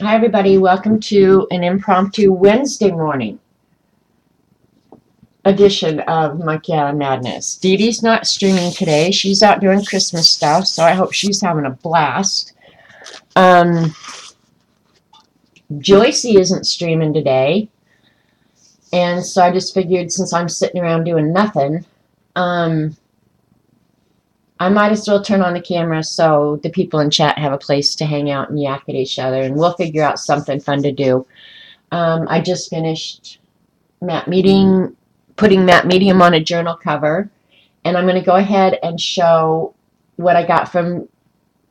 Hi, everybody. Welcome to an impromptu Wednesday morning edition of Monkey Island Madness. Dee Dee's not streaming today. She's out doing Christmas stuff, so I hope she's having a blast. Joycey isn't streaming today, and so I just figured since I'm sitting around doing nothing, I might as well turn on the camera so the people in chat have a place to hang out and yak at each other, and we'll figure out something fun to do. I just finished putting matte medium on a journal cover, and I'm going to go ahead and show what I got from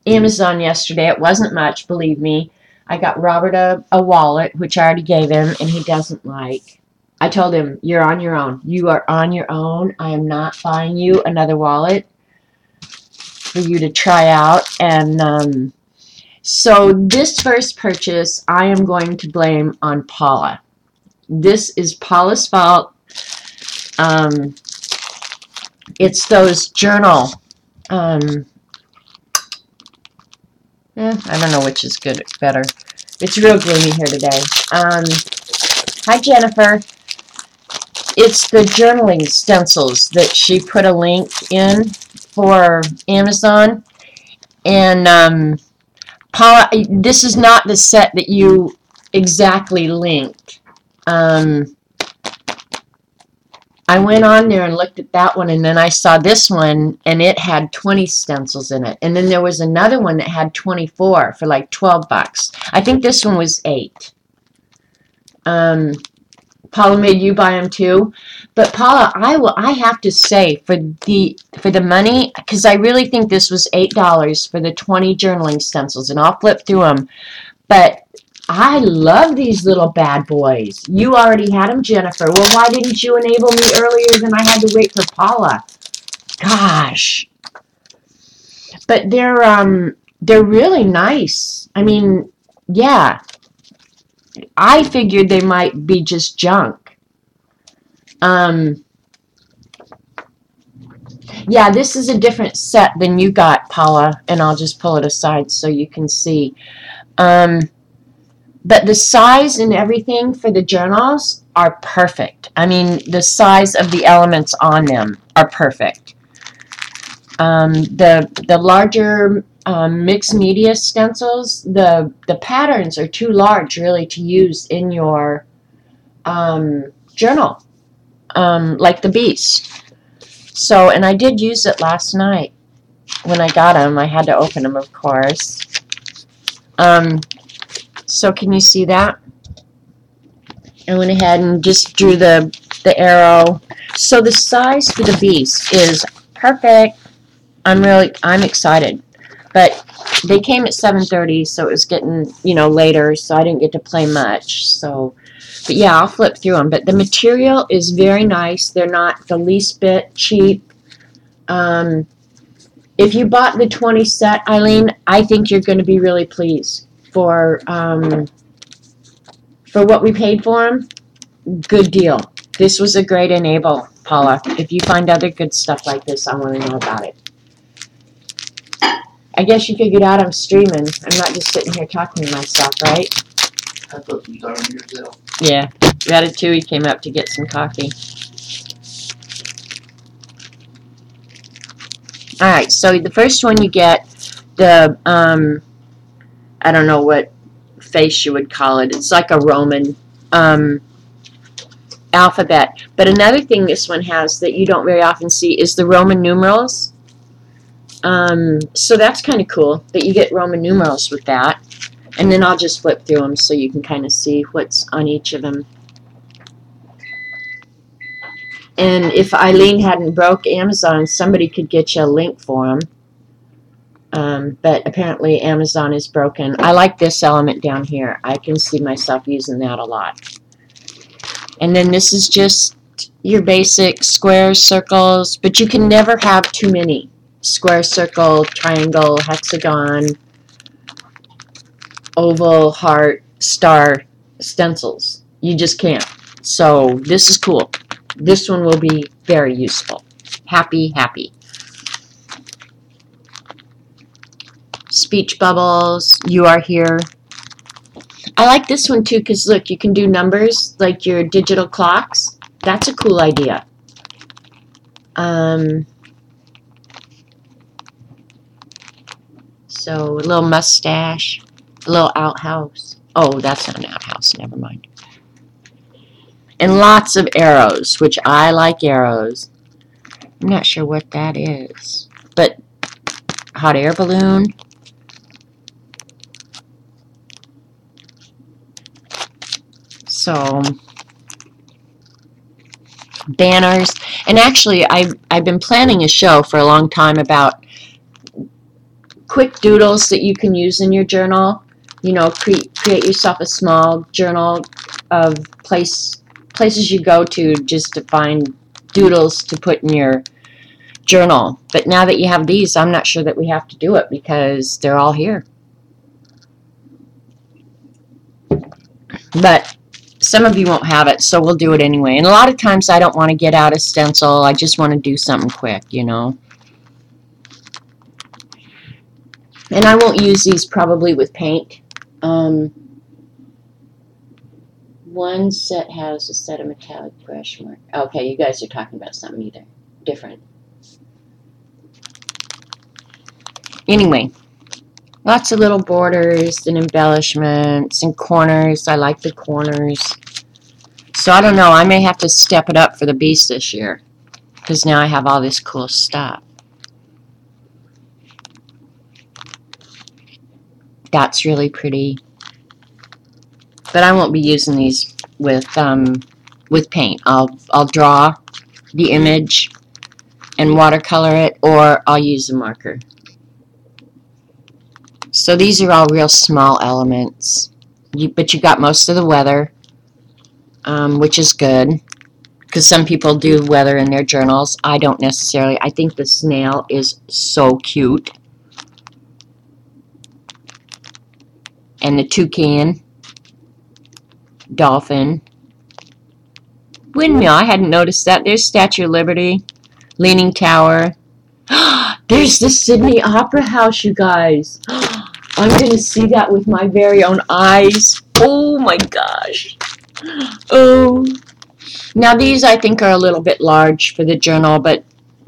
Amazon yesterday. It wasn't much, believe me. I got Robert a wallet, which I already gave him, and he doesn't like. I told him, you're on your own. You are on your own. I am not buying you another wallet for you to try out. And so this first purchase, I am going to blame on Paula. This is Paula's fault. It's those journal. I don't know which is good, better. It's real gloomy here today. Hi, Jennifer. It's the journaling stencils that she put a link in for Amazon. And Paula, this is not the set that you exactly linked. I went on there and looked at that one, and then I saw this one, and it had 20 stencils in it. And then there was another one that had 24 for like 12 bucks. I think this one was 8. Paula made you buy them too. But Paula, I have to say, for the money, because I really think this was $8 for the 20 journaling stencils, and I'll flip through them. But I love these little bad boys. You already had them, Jennifer. Well, why didn't you enable me earlier than I had to wait for Paula? Gosh. But they're really nice. I mean, yeah. I figured they might be just junk. Yeah, this is a different set than you got, Paula, and I'll just pull it aside so you can see. But the size and everything for the journals are perfect. I mean, the size of the elements on them are perfect. The larger mixed media stencils, the patterns are too large really to use in your journal, like the Beast. So, and I did use it last night when I got them. I had to open them, of course. So can you see that? I went ahead and just drew the arrow. So the size for the Beast is perfect. I'm excited. But they came at 7:30, so it was getting, later, so I didn't get to play much. So, but yeah, I'll flip through them. But the material is very nice. They're not the least bit cheap. If you bought the 20 set, Eileen, I think you're going to be really pleased for what we paid for them. Good deal. This was a great enable, Paula. If you find other good stuff like this, I want to know about it. I guess you figured out I'm streaming. I'm not just sitting here talking to myself, right? I put some time in yourself. Yeah. Ratatouille came up to get some coffee. Alright, so the first one you get, the, I don't know what face you would call it. It's like a Roman alphabet. But another thing this one has that you don't very often see is the Roman numerals. So that's kind of cool that you get Roman numerals with that. And then I'll just flip through them so you can kind of see what's on each of them. And if Eileen hadn't broke Amazon, somebody could get you a link for them. But apparently Amazon is broken. I like this element down here. I can see myself using that a lot. And then this is just your basic squares, circles, but you can never have too many. Square, circle, triangle, hexagon, oval, heart, star stencils. You just can't. So this is cool. This one will be very useful. Happy, happy. Speech bubbles, you are here. I like this one too because look, you can do numbers like your digital clocks. That's a cool idea. So a little mustache, a little outhouse. Oh, that's not an outhouse. Never mind. And lots of arrows, which I like arrows. I'm not sure what that is, but hot air balloon. So banners, and actually I've been planning a show for a long time about quick doodles that you can use in your journal. You know, create yourself a small journal of places you go to just to find doodles to put in your journal. But now that you have these, I'm not sure that we have to do it because they're all here. But some of you won't have it, so we'll do it anyway. And a lot of times I don't want to get out a stencil. I just want to do something quick, you know. And I won't use these probably with paint. One set has a set of metallic brush mark. Okay, you guys are talking about something different. Anyway, lots of little borders and embellishments and corners. I like the corners. So I don't know, I may have to step it up for the beast this year because now I have all this cool stuff. That's really pretty. But I won't be using these with paint. I'll draw the image and watercolor it, or I'll use a marker. So these are all real small elements. But you got most of the weather, which is good, because some people do weather in their journals. I don't necessarily. I think the snail is so cute. And the toucan, dolphin, windmill. I hadn't noticed that. There's Statue of Liberty, Leaning Tower. There's the Sydney Opera House, you guys. I'm going to see that with my very own eyes. Oh my gosh. Oh. Now these I think are a little bit large for the journal, but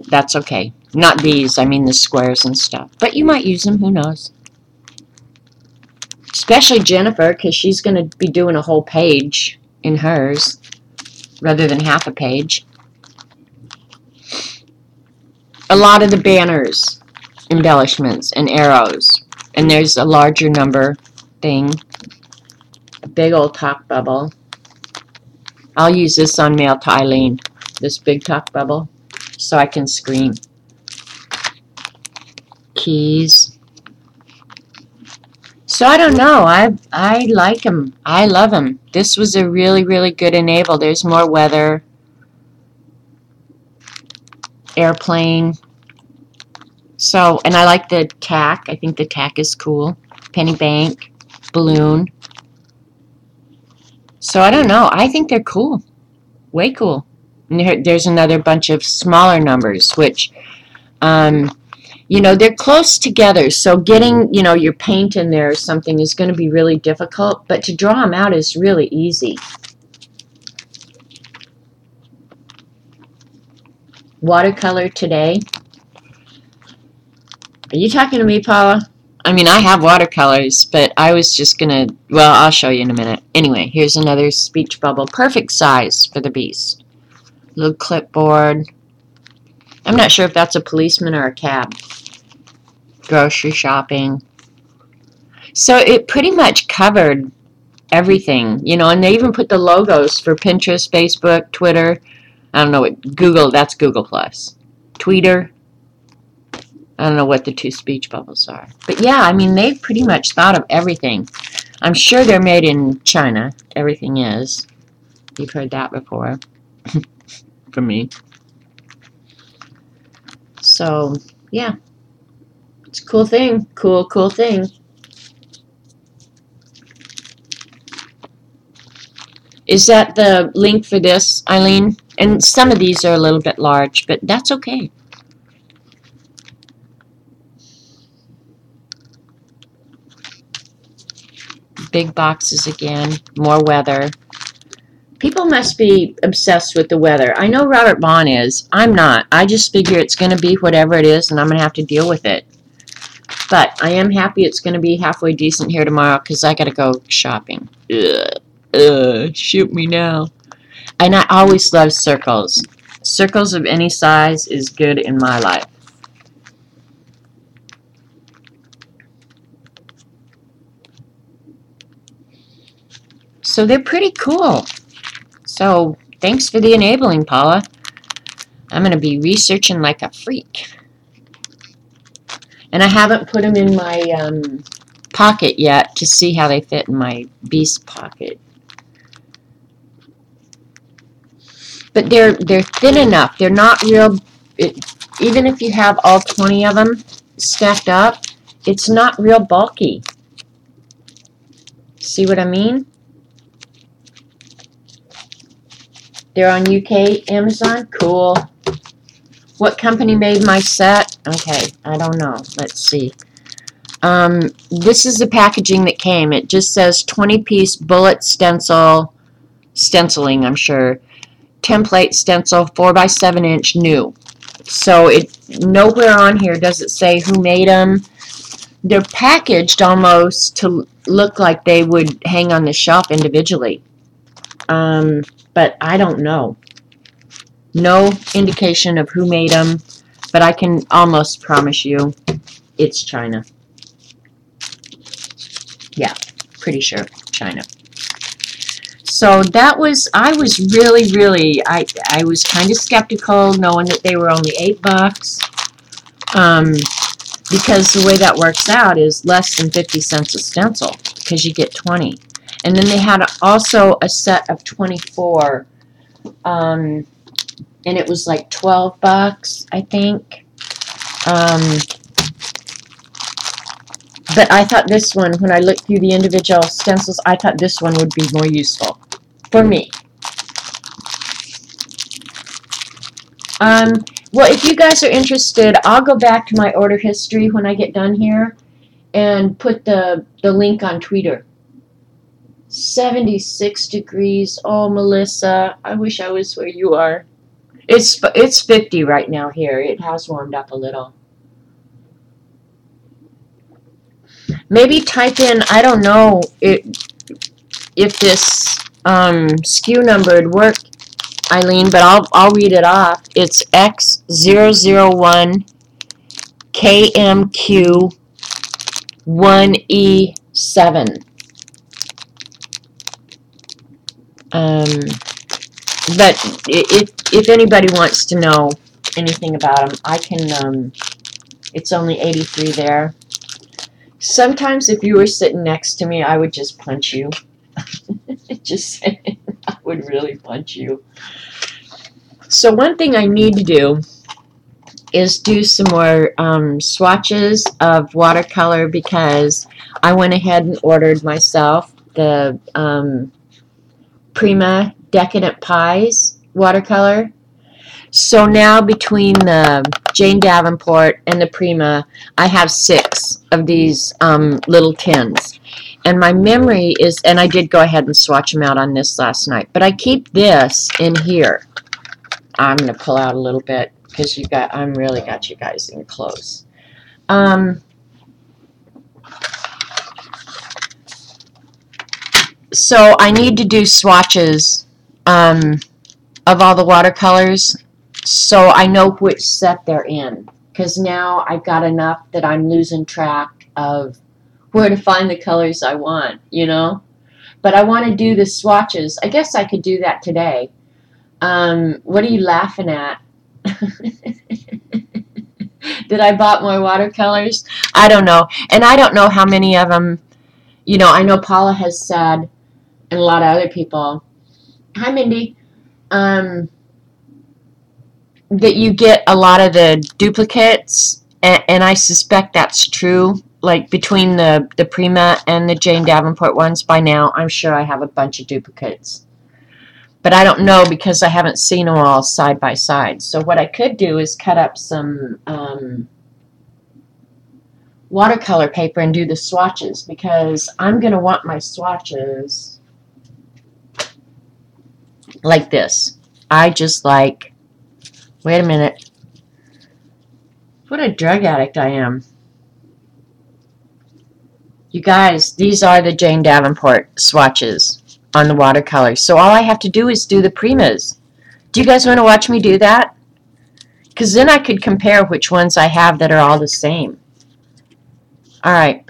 that's okay. Not these, I mean the squares and stuff. But you might use them, who knows. Especially Jennifer, because she's going to be doing a whole page in hers rather than half a page. A lot of the banners, embellishments, and arrows. And there's a larger number thing. A big old talk bubble. I'll use this on mail to Eileen, this big talk bubble, so I can scream. Keys. So I don't know. I like them. I love them. This was a really, really good enable. There's more weather. Airplane. So, and I like the tack. I think the tack is cool. Penny bank. Balloon. So I don't know. I think they're cool. Way cool. And there's another bunch of smaller numbers, which, you know, they're close together. So getting, you know, your paint in there or something is going to be really difficult. But to draw them out is really easy. Watercolor today. Are you talking to me, Paula? I mean, I have watercolors, but I was just going to, well, I'll show you in a minute. Anyway, here's another speech bubble. Perfect size for the beast. Little clipboard. I'm not sure if that's a policeman or a cab. Grocery shopping. So it pretty much covered everything, you know, and they even put the logos for Pinterest, Facebook, Twitter. I don't know what, Google, that's Google Plus. Tweeter. I don't know what the two speech bubbles are. But yeah, I mean, they've pretty much thought of everything. I'm sure they're made in China. Everything is. You've heard that before. From me. So, yeah. It's a cool thing. Cool, cool thing. Is that the link for this, Eileen? And some of these are a little bit large, but that's okay. big boxes again. More weather. People must be obsessed with the weather. I know Robert Vaughn is. I'm not. I just figure it's going to be whatever it is, and I'm going to have to deal with it. But I am happy it's going to be halfway decent here tomorrow because I got to go shopping. Shoot me now. And I always love circles. Circles of any size is good in my life. So they're pretty cool. So thanks for the enabling, Paula. I'm going to be researching like a freak. And I haven't put them in my pocket yet to see how they fit in my beast pocket. But they're thin enough. They're not real. Even if you have all 20 of them stacked up, it's not real bulky. See what I mean? They're on UK Amazon. Cool. What company made my set? Okay, I don't know. Let's see. This is the packaging that came. It just says 20-piece bullet stenciling, I'm sure. Template stencil, 4x7" new. So nowhere on here does it say who made them. They're packaged almost to look like they would hang on the shelf individually. But I don't know. No indication of who made them, but I can almost promise you it's China. Yeah, pretty sure China. So I was really, I was kind of skeptical knowing that they were only $8. Because the way that works out is less than 50 cents a stencil because you get 20. And then they had also a set of 24, and it was like $12, I think. But I thought this one, when I looked through the individual stencils, I thought this one would be more useful for me. Well, if you guys are interested, I'll go back to my order history when I get done here and put the link on Twitter. 76 degrees. Oh, Melissa, I wish I was where you are. It's 50 right now here. It has warmed up a little. Maybe type in, I don't know if this SKU number would work, Eileen, but I'll read it off. It's X001 KMQ 1E7. But if anybody wants to know anything about them, I can. It's only 83 there. Sometimes if you were sitting next to me, I would just punch you. Just saying, I would really punch you. So one thing I need to do is do some more swatches of watercolor because I went ahead and ordered myself the Prima Decadent Pies watercolor. So now between the Jane Davenport and the Prima, I have 6 of these little tins. And my memory is, and I did go ahead and swatch them out on this last night, but I keep this in here. I'm going to pull out a little bit because I'm really got you guys in close. So I need to do swatches of all the watercolors so I know which set they're in, because now I've got enough that I'm losing track of where to find the colors I want, you know. But I want to do the swatches. I guess I could do that today. What are you laughing at? Did I bought more watercolors? I don't know. And I don't know how many of them, you know, I know Paula has said, and a lot of other people, hi Mindy, that you get a lot of the duplicates, and I suspect that's true. Like between the Prima and the Jane Davenport ones, by now I'm sure I have a bunch of duplicates. But I don't know because I haven't seen them all side by side. So what I could do is cut up some watercolor paper and do the swatches, because I'm going to want my swatches like this. I just like, wait a minute, what a drug addict I am. You guys, these are the Jane Davenport swatches on the watercolors. So all I have to do is do the primas. Do you guys want to watch me do that? Because then I could compare which ones I have that are all the same. Alright.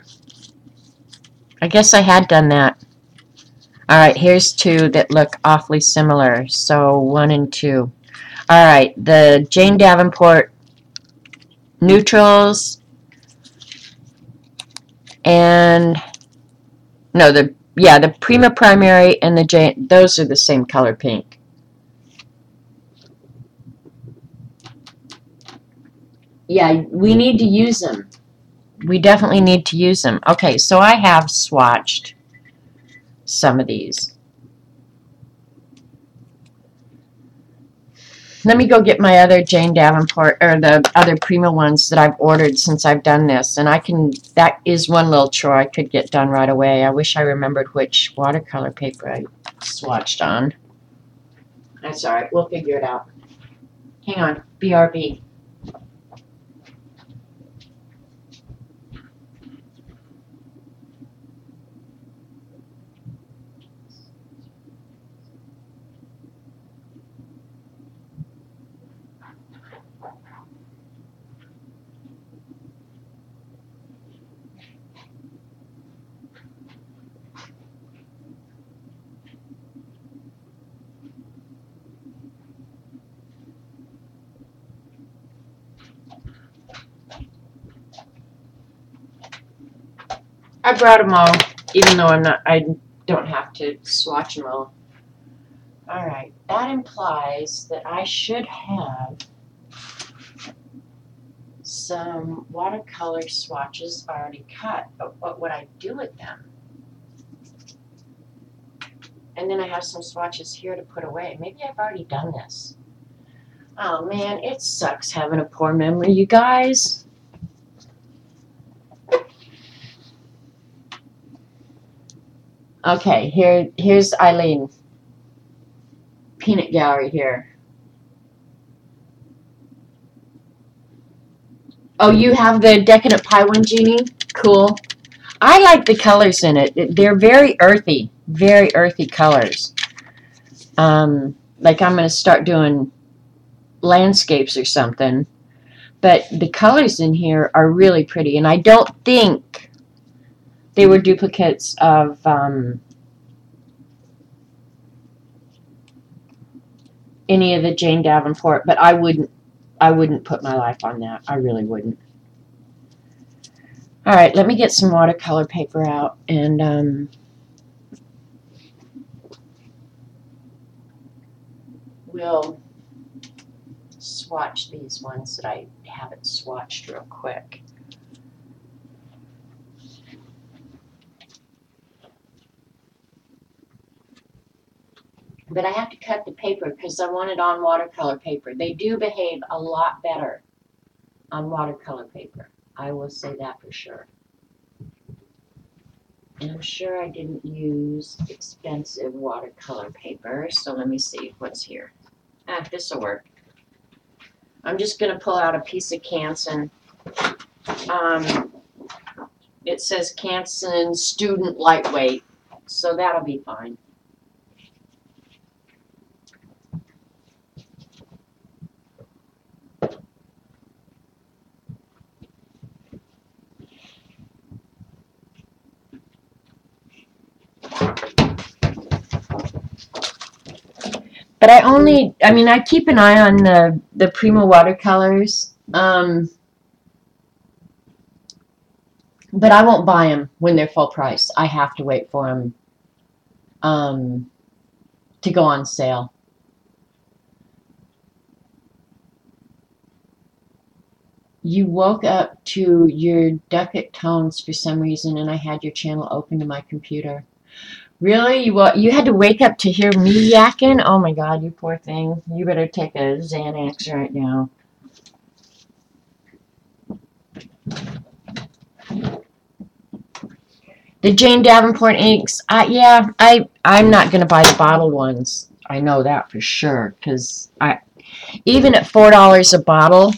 I guess I had done that. Alright, here's two that look awfully similar. So 1 and 2. Alright, the Jane Davenport neutrals and no, the Prima Primary and the Jane, those are the same color pink. Yeah, we need to use them. We definitely need to use them. Okay, so I have swatched some of these. Let me go get my other Jane Davenport, or the other Prima ones that I've ordered since I've done this. And that is one little chore I could get done right away. I wish I remembered which watercolor paper I swatched on. That's alright, we'll figure it out. Hang on, BRB. I brought them all, even though I don't have to swatch them all. Alright, that implies that I should have some watercolor swatches already cut, but what would I do with them? And then I have some swatches here to put away. Maybe I've already done this. Oh man, it sucks having a poor memory, you guys. Okay, here's Eileen. Peanut Gallery here. Oh, you have the Decadent Pie one, Jeannie? Cool. I like the colors in it. They're very earthy colors. Like I'm going to start doing landscapes or something. But the colors in here are really pretty. And I don't think they were duplicates of any of the Jane Davenport. But I wouldn't put my life on that. I really wouldn't. All right, let me get some watercolor paper out and we'll swatch these ones that I haven't swatched real quick. But I have to cut the paper because I want it on watercolor paper. They do behave a lot better on watercolor paper. I will say that for sure. And I'm sure I didn't use expensive watercolor paper, so let me see what's here. This will work. I'm just going to pull out a piece of Canson. It says Canson Student Lightweight, so that'll be fine. But I keep an eye on the Prima watercolors. But I won't buy them when they're full price. I have to wait for them to go on sale. You woke up to your ducat tones for some reason, and I had your channel open to my computer. Really? You had to wake up to hear me yakking? Oh my God, you poor thing. You better take a Xanax right now. The Jane Davenport inks, I'm not going to buy the bottled ones. I know that for sure, because even at $4 a bottle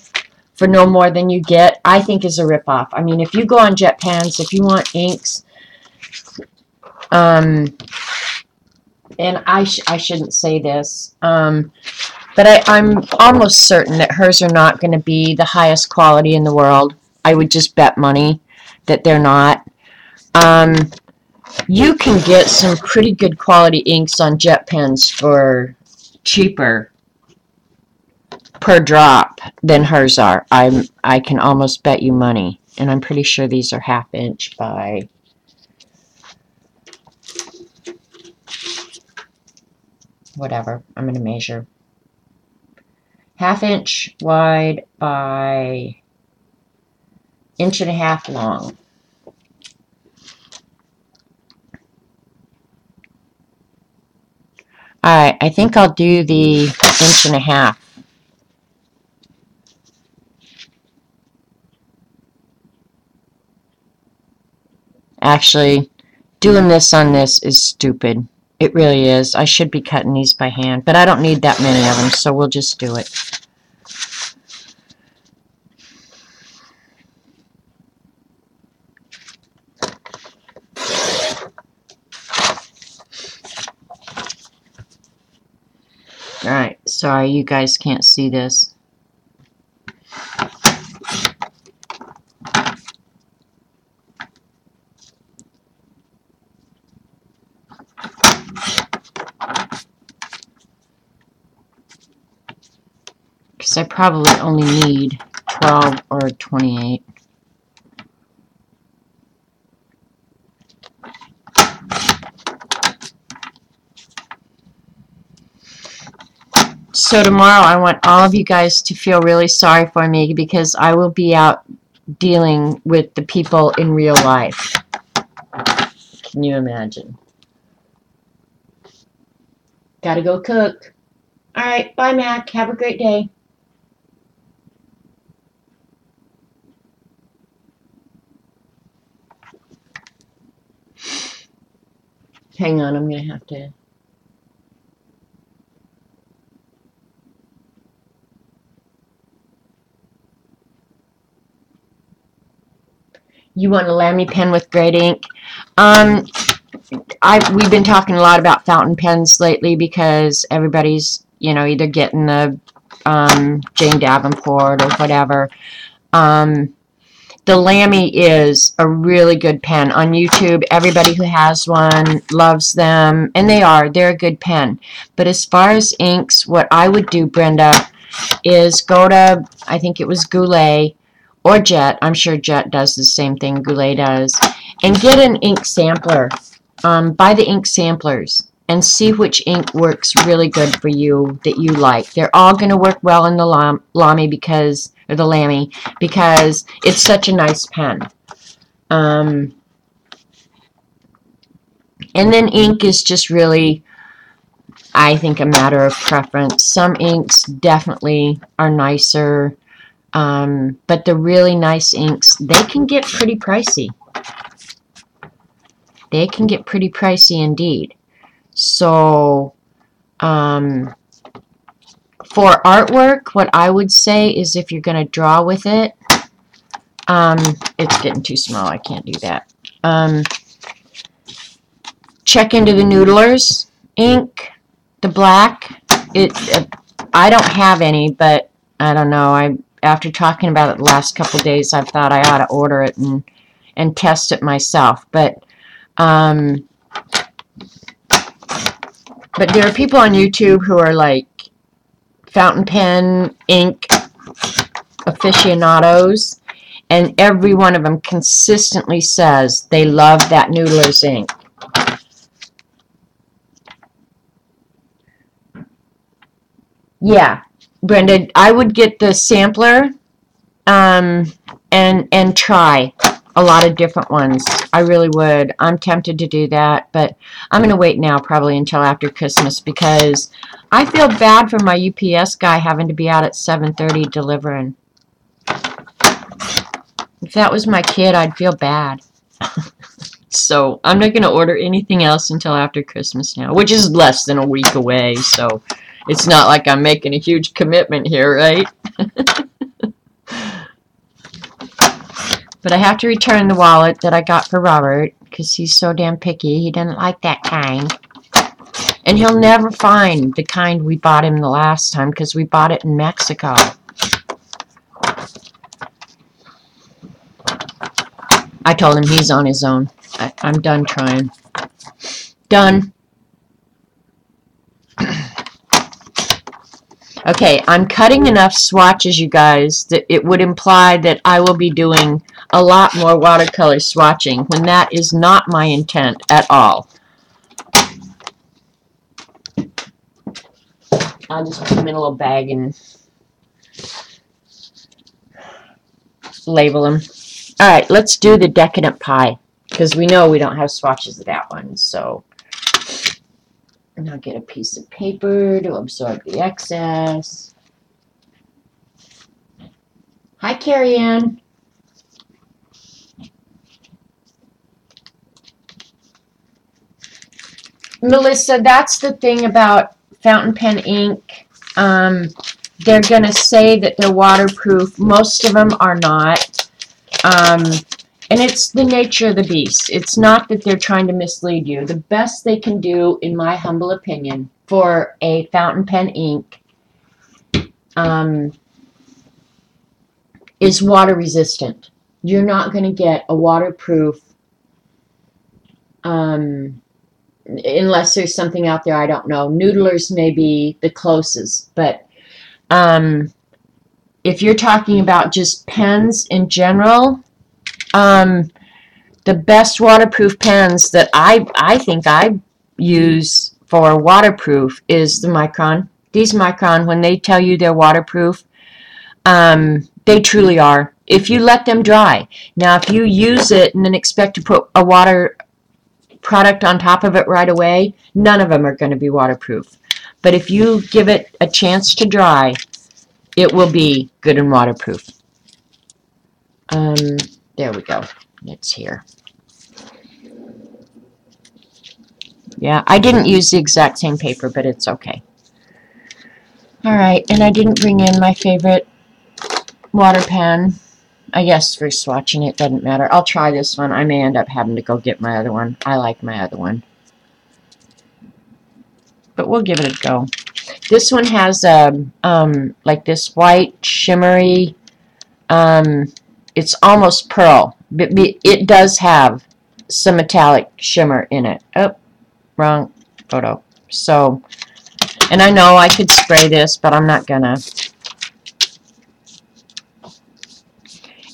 for no more than you get, I think is a ripoff. I mean, if you go on JetPens, if you want inks, and I shouldn't say this, but I'm almost certain that hers are not going to be the highest quality in the world. I would just bet money that they're not. You can get some pretty good quality inks on JetPens for cheaper per drop than hers are. I can almost bet you money, and I'm pretty sure these are 1/2 inch by whatever. I'm going to measure 1/2 inch wide by 1.5 inches long. Alright, I think I'll do the 1.5 inches. Actually, doing this on this is stupid. It really is. I should be cutting these by hand, but I don't need that many of them, so we'll just do it. Alright, sorry you guys can't see this. Because I probably only need 12 or 28. So tomorrow I want all of you guys to feel really sorry for me because I will be out dealing with the people in real life. Can you imagine? Gotta go cook. Alright, bye Mac. Have a great day. Hang on, I'm gonna have to... You want a Lamy pen with great ink? We've been talking a lot about fountain pens lately because everybody's, either getting the Jane Davenport or whatever. The Lamy is a really good pen. On YouTube, everybody who has one loves them, and they're a good pen. But as far as inks, what I would do, Brenda, is go to, I think it was Goulet, or Jet, I'm sure Jet does the same thing Goulet does, and get an ink sampler. Buy the ink samplers and see which ink works really good for you that you like. They're all going to work well in the Lamy because it's such a nice pen. And then ink is just really, I think, a matter of preference. Some inks definitely are nicer, but the really nice inks, they can get pretty pricey. They can get pretty pricey indeed. So, for artwork, what I would say is if you're going to draw with it, it's getting too small. I can't do that. Check into the Noodlers ink, the black. I don't have any, but I don't know. After talking about it the last couple days, I've thought I ought to order it and test it myself. But there are people on YouTube who are like fountain pen ink aficionados, and every one of them consistently says they love that Noodler's ink. Yeah, Brenda, I would get the sampler and try a lot of different ones. I really would. I'm tempted to do that, but I'm going to wait now probably until after Christmas because I feel bad for my UPS guy having to be out at 7:30 delivering. If that was my kid, I'd feel bad. So I'm not going to order anything else until after Christmas now, which is less than a week away. So it's not like I'm making a huge commitment here, right? But I have to return the wallet that I got for Robert because he's so damn picky. He didn't like that kind. And he'll never find the kind we bought him the last time because we bought it in Mexico. I told him he's on his own. I'm done trying. Done. Okay, I'm cutting enough swatches, you guys, that it would imply that I will be doing a lot more watercolor swatching when that is not my intent at all. I'll just put them in a little bag and label them. Alright, let's do the Decadent Pie, because we know we don't have swatches of that one, so. And I'll get a piece of paper to absorb the excess. Hi, Carrie Ann. Melissa, that's the thing about fountain pen ink. They're going to say that they're waterproof. Most of them are not. And it's the nature of the beast. It's not that they're trying to mislead you. The best they can do, in my humble opinion, for a fountain pen ink is water resistant. You're not going to get a waterproof unless there's something out there I don't know. Noodlers may be the closest, but if you're talking about just pens in general, the best waterproof pens that I think I use for waterproof is the Micron. These Micron, when they tell you they're waterproof, they truly are. If you let them dry. Now, if you use it and then expect to put a water product on top of it right away, none of them are going to be waterproof. But if you give it a chance to dry, it will be good and waterproof. There we go. It's here. Yeah, I didn't use the exact same paper, but it's okay. Alright, and I didn't bring in my favorite water pen. I guess for swatching it doesn't matter. I'll try this one. I may end up having to go get my other one. I like my other one. But we'll give it a go. This one has like this white shimmery, it's almost pearl. But it does have some metallic shimmer in it. Oh, wrong photo. So, and I know I could spray this, but I'm not gonna.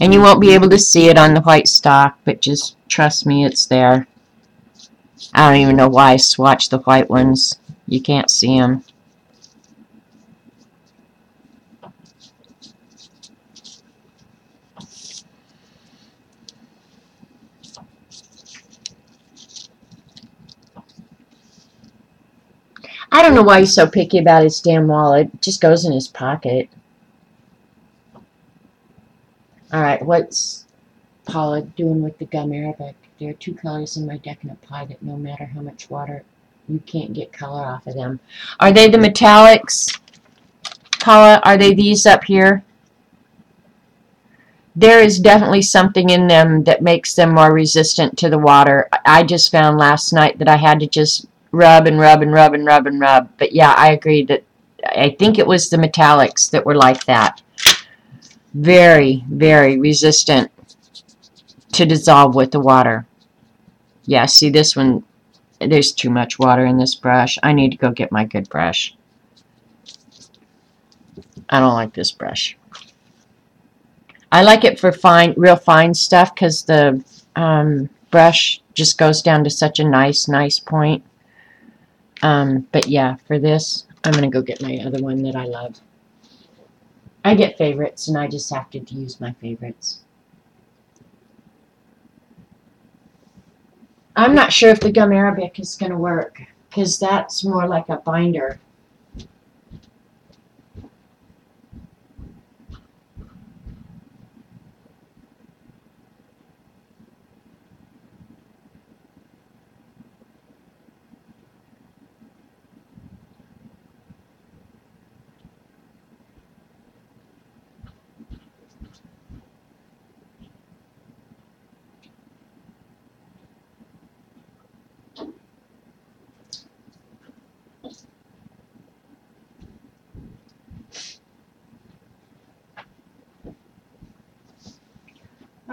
And you won't be able to see it on the white stock, but just trust me, it's there. I don't even know why I swatched the white ones. You can't see them. I don't know why he's so picky about his damn wallet. It just goes in his pocket. Alright, what's Paula doing with the gum arabic? There are two colors in my Decadent Pie that no matter how much water, you can't get color off of them. Are they the metallics? Paula, are they these up here? There is definitely something in them that makes them more resistant to the water. I just found last night that I had to just rub and rub and rub and rub and rub. But yeah, I agree that I think it was the metallics that were like that. Very, very resistant to dissolve with the water. Yeah, see this one, there's too much water in this brush. I need to go get my good brush. I don't like this brush. I like it for fine, real fine stuff because the brush just goes down to such a nice point. But yeah, for this, I'm going to go get my other one that I love. I get favorites, and I just have to use my favorites. I'm not sure if the gum arabic is going to work because that's more like a binder.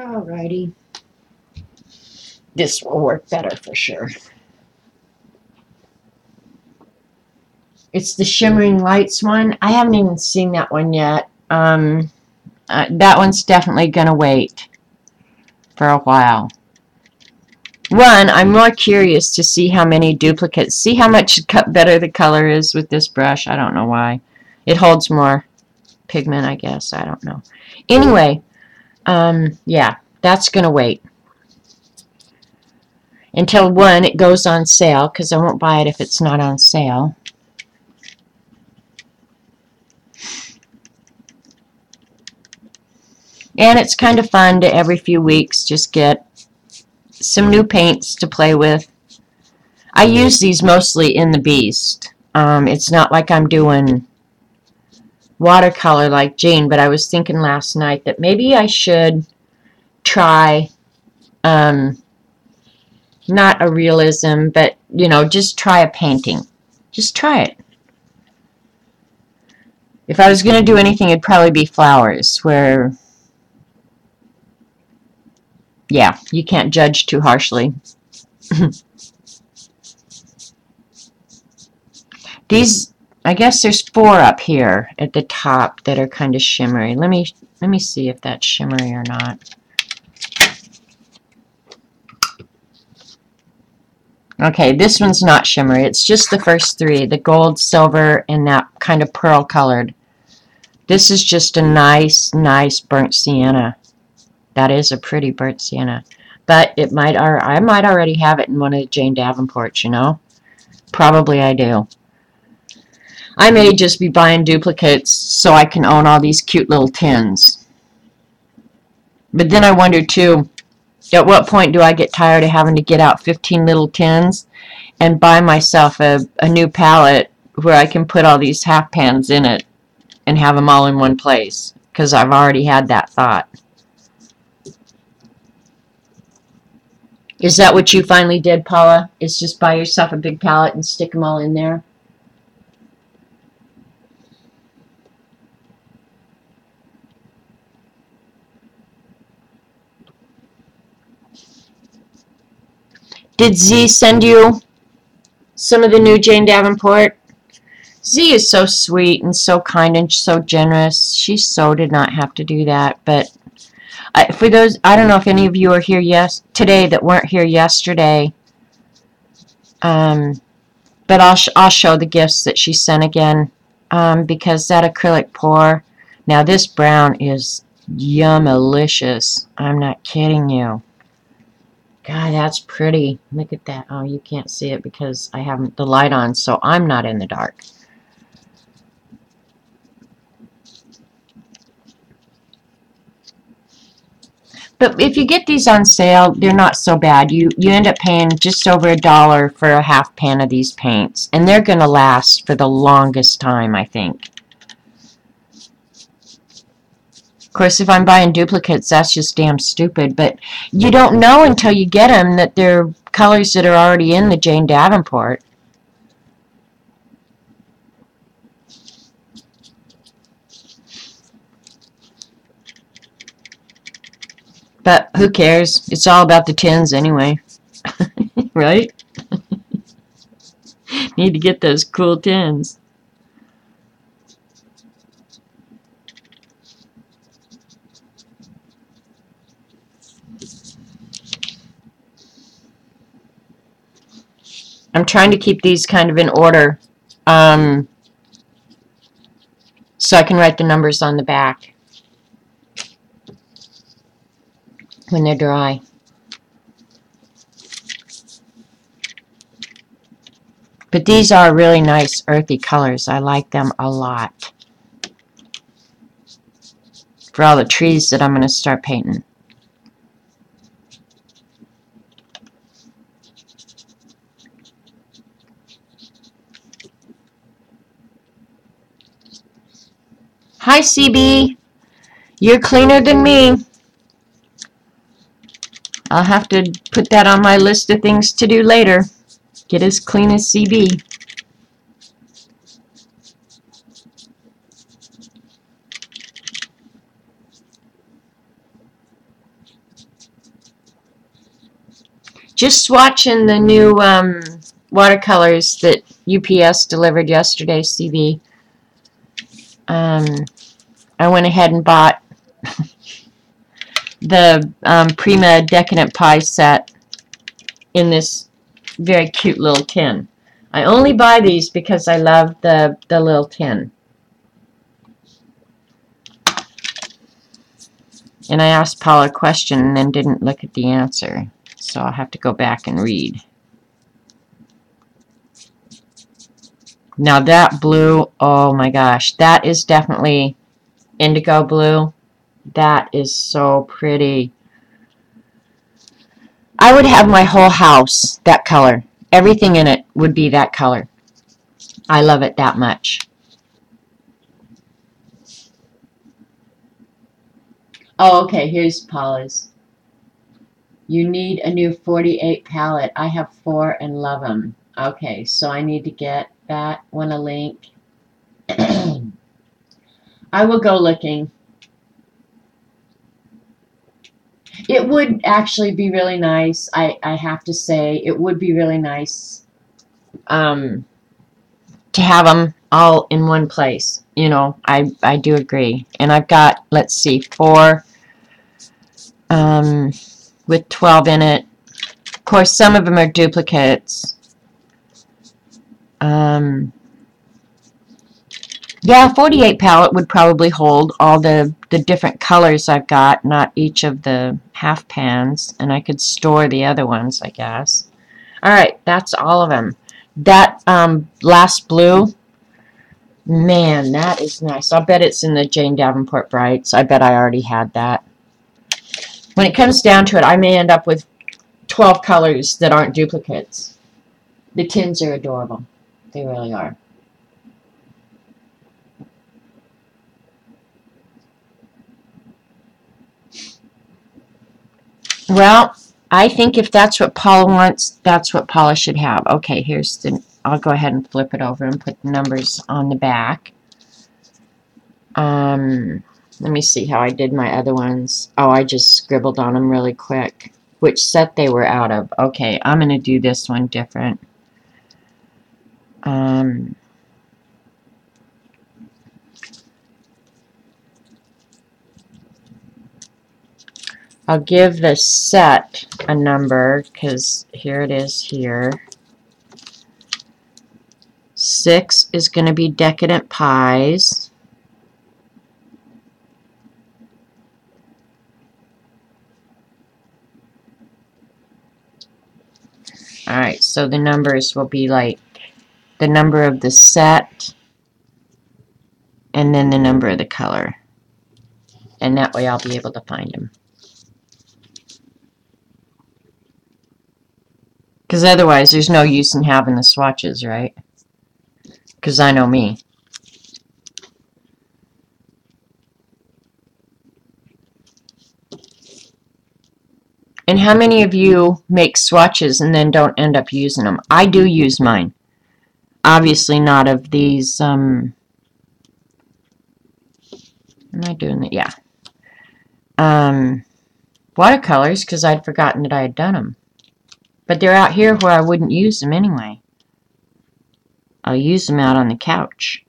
Alrighty. This will work better for sure. It's the Shimmering Lights one. I haven't even seen that one yet. That one's definitely going to wait for a while. One, I'm more curious to see how many duplicates. See how much better the color is with this brush. I don't know why. It holds more pigment, I guess. I don't know. Anyway, yeah, that's going to wait. Until, one, it goes on sale, because I won't buy it if it's not on sale. And it's kind of fun to every few weeks just get some new paints to play with. I use these mostly in the Beast. It's not like I'm doing watercolor like Jane, but I was thinking last night that maybe I should try, not a realism, but, you know, just try a painting. Just try it. If I was going to do anything, it'd probably be flowers, where, yeah, you can't judge too harshly. These, I guess there's 4 up here at the top that are kind of shimmery. Let me see if that's shimmery or not. Okay, this one's not shimmery. It's just the first 3, the gold, silver, and that kind of pearl colored. This is just a nice, nice burnt sienna. That is a pretty burnt sienna. But it might, I might already have it in one of the Jane Davenports, you know? Probably I do. I may just be buying duplicates so I can own all these cute little tins. But then I wonder, too, at what point do I get tired of having to get out 15 little tins and buy myself a new palette where I can put all these half pans in it and have them all in one place? Because I've already had that thought. Is that what you finally did, Paula? Is just buy yourself a big palette and stick them all in there? Did Z send you some of the new Jane Davenport? Z is so sweet and so kind and so generous. She so did not have to do that. But for those, I don't know if any of you are here today that weren't here yesterday. But I'll show the gifts that she sent again, because that acrylic pour. Now this brown is yummalicious. I'm not kidding you. God, that's pretty. Look at that. Oh, you can't see it because I haven't the light on, so I'm not in the dark. But if you get these on sale, they're not so bad. You end up paying just over $1 for a half pan of these paints, and they're going to last for the longest time, I think. Of course, if I'm buying duplicates, that's just damn stupid. But you don't know until you get them that they're colors that are already in the Jane Davenport. But who cares? It's all about the tins anyway. Right? Need to get those cool tins. I'm trying to keep these kind of in order, so I can write the numbers on the back when they're dry. But these are really nice earthy colors. I like them a lot for all the trees that I'm going to start painting. Hi, CB. You're cleaner than me. I'll have to put that on my list of things to do later. Get as clean as CB. Just swatching the new watercolors that UPS delivered yesterday, CV. I went ahead and bought the Prima Decadent Pie set in this very cute little tin. I only buy these because I love the little tin. And I asked Paula a question and then didn't look at the answer. So I'll have to go back and read. Now that blue, oh my gosh, that is definitely indigo blue. That is so pretty. I would have my whole house that color. Everything in it would be that color. I love it that much. Oh, okay, here's Paula's. You need a new 48 palette. I have 4 and love them. Okay, so I need to get that one a link. I will go looking. It would actually be really nice. I have to say, it would be really nice to have them all in one place. You know, I do agree. And I've got, let's see, 4 with 12 in it. Of course, some of them are duplicates. Yeah, 48 palette would probably hold all the different colors I've got, not each of the half pans, and I could store the other ones, I guess. Alright, that's all of them. That last blue, man, that is nice. I'll bet it's in the Jane Davenport Brights. I bet I already had that. When it comes down to it, I may end up with 12 colors that aren't duplicates. The tins are adorable. They really are. Well, I think if that's what Paula wants, that's what Paula should have. Okay, here's the, I'll go ahead and flip it over and put the numbers on the back. Let me see how I did my other ones. Oh, I just scribbled on them really quick. Which set they were out of. Okay, I'm going to do this one different. I'll give the set a number, because here it is here. 6 is going to be Decadent Pies. Alright, so the numbers will be like the number of the set and then the number of the color. And that way I'll be able to find them. Because otherwise there's no use in having the swatches, right? Because I know me. And how many of you make swatches and then don't end up using them? I do use mine. Obviously not of these, am I doing that? Yeah. Watercolors, because I'd forgotten that I had done them. But they're out here where I wouldn't use them anyway. I'll use them out on the couch.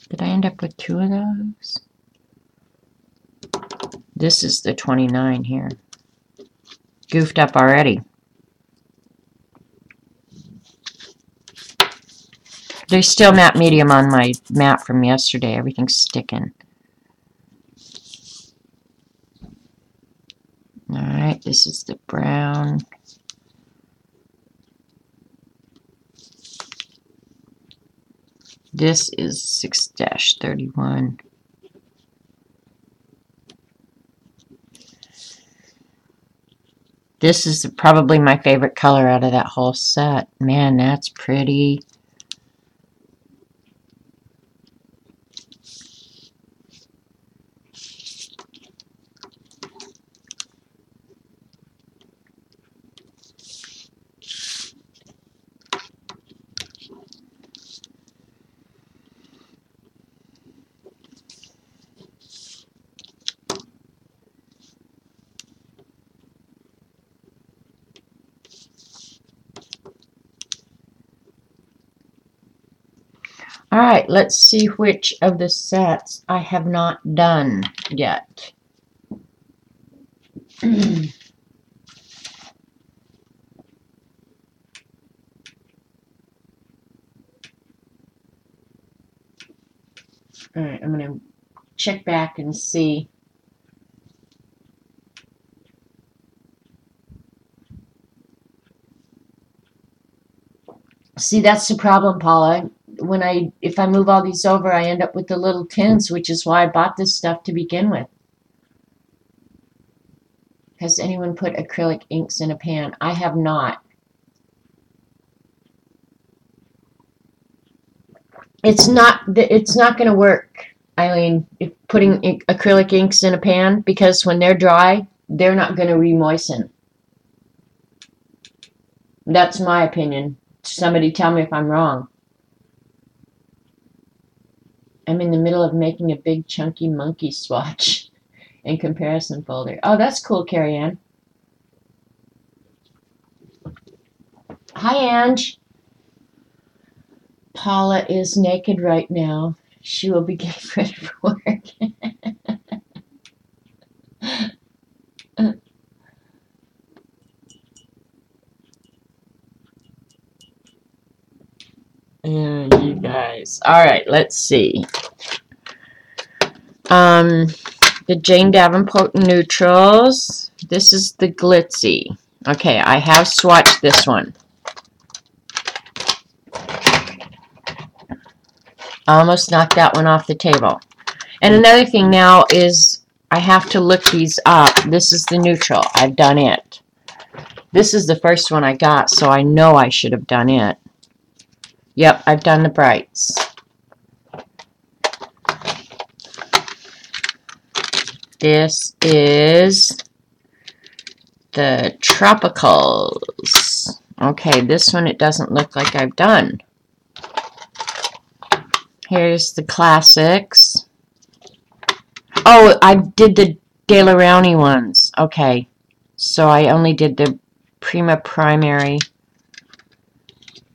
Did I end up with 2 of those? This is the 29 here. Goofed up already. There's still matte medium on my mat from yesterday. Everything's sticking. Alright, this is the brown. This is 6-31. This is probably my favorite color out of that whole set. Man, that's pretty. Alright, let's see which of the sets I have not done yet. Alright, I'm going to check back and see. See, that's the problem, Paula. If I move all these over, I end up with the little tins, which is why I bought this stuff to begin with. Has anyone put acrylic inks in a pan? I have not. It's not going to work, Eileen, if putting acrylic inks in a pan, because when they're dry, they're not going to re-moisten. That's my opinion. Somebody tell me if I'm wrong. I'm in the middle of making a big chunky monkey swatch and comparison folder. Oh, that's cool, Carrie Ann. Hi, Ange. Paula is naked right now. She will be getting ready for work. You guys. All right, let's see. The Jane Davenport Neutrals. This is the Glitzy. Okay, I have swatched this one. I almost knocked that one off the table. And another thing now is I have to look these up. This is the neutral. I've done it. This is the first one I got, so I know I should have done it. Yep, I've done the brights. This is the Tropicals. Okay, this one it doesn't look like I've done. Here's the Classics. Oh, I did the De La Rowney ones. Okay, so I only did the Prima Primary.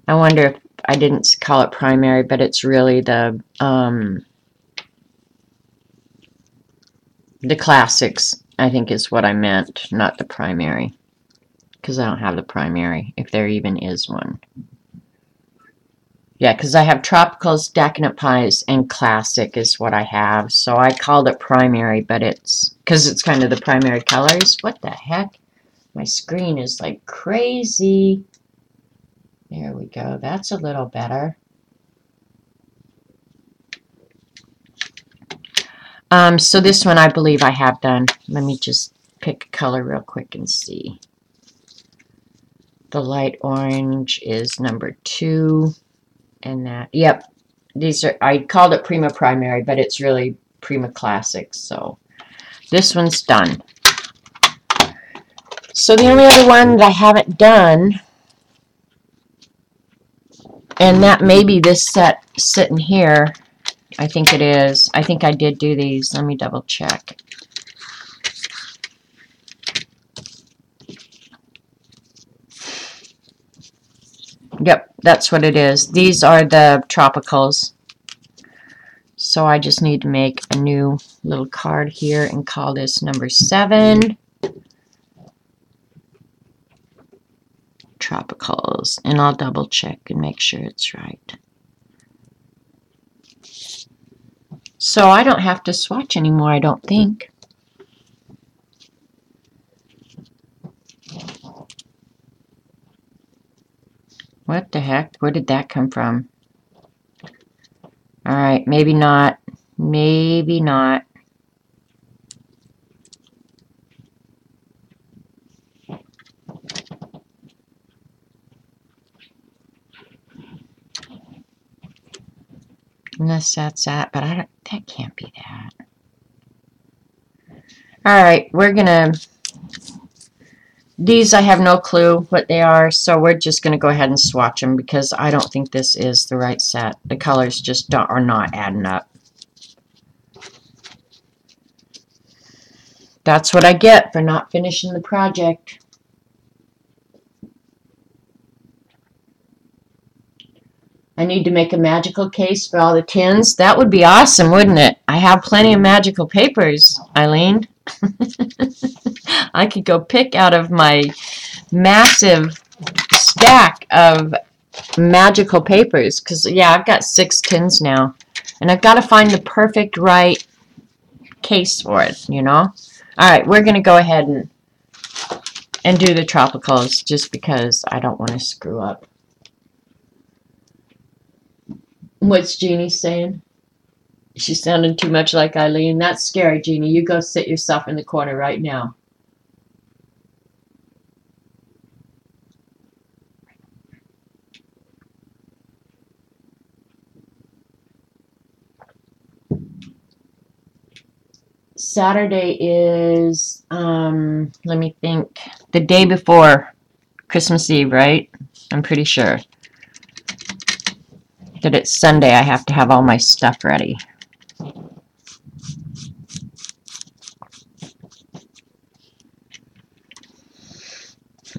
I wonder if I didn't call it primary, but it's really the Classics, I think is what I meant, not the primary. Because I don't have the primary, if there even is one. Yeah, because I have Tropicals, Decadent Pies, and Classic is what I have. So I called it primary, but it's because it's kind of the primary colors. What the heck? My screen is like crazy. There we go. That's a little better. So this one I believe I have done. Let me just pick a color real quick and see. The light orange is number 2. And that, yep, these are, I called it Prima Primary, but it's really Prima Classics. So this one's done. So the only other one that I haven't done, and that may be this set sitting here. I think it is. I think I did do these. Let me double check. Yep, that's what it is. These are the Tropicals. So I just need to make a new little card here and call this number 7. Tropicals. And I'll double check and make sure it's right. So I don't have to swatch anymore, I don't think. What the heck? Where did that come from? Alright, maybe not. Maybe not. Unless that's that, but I don't, that can't be that. Alright, we're gonna, these I have no clue what they are, so we're just gonna go ahead and swatch them because I don't think this is the right set. The colors just are not adding up. That's what I get for not finishing the project. I need to make a magical case for all the tins. That would be awesome, wouldn't it? I have plenty of magical papers, Eileen. I could go pick out of my massive stack of magical papers because, yeah, I've got 6 tins now. And I've got to find the perfect right case for it, you know? All right, we're going to go ahead and do the tropicals just because I don't want to screw up. What's Jeannie saying? She's sounding too much like Eileen. That's scary, Jeannie. You go sit yourself in the corner right now. Saturday is, let me think, the day before Christmas Eve, right? I'm pretty sure that it's Sunday. I have to have all my stuff ready.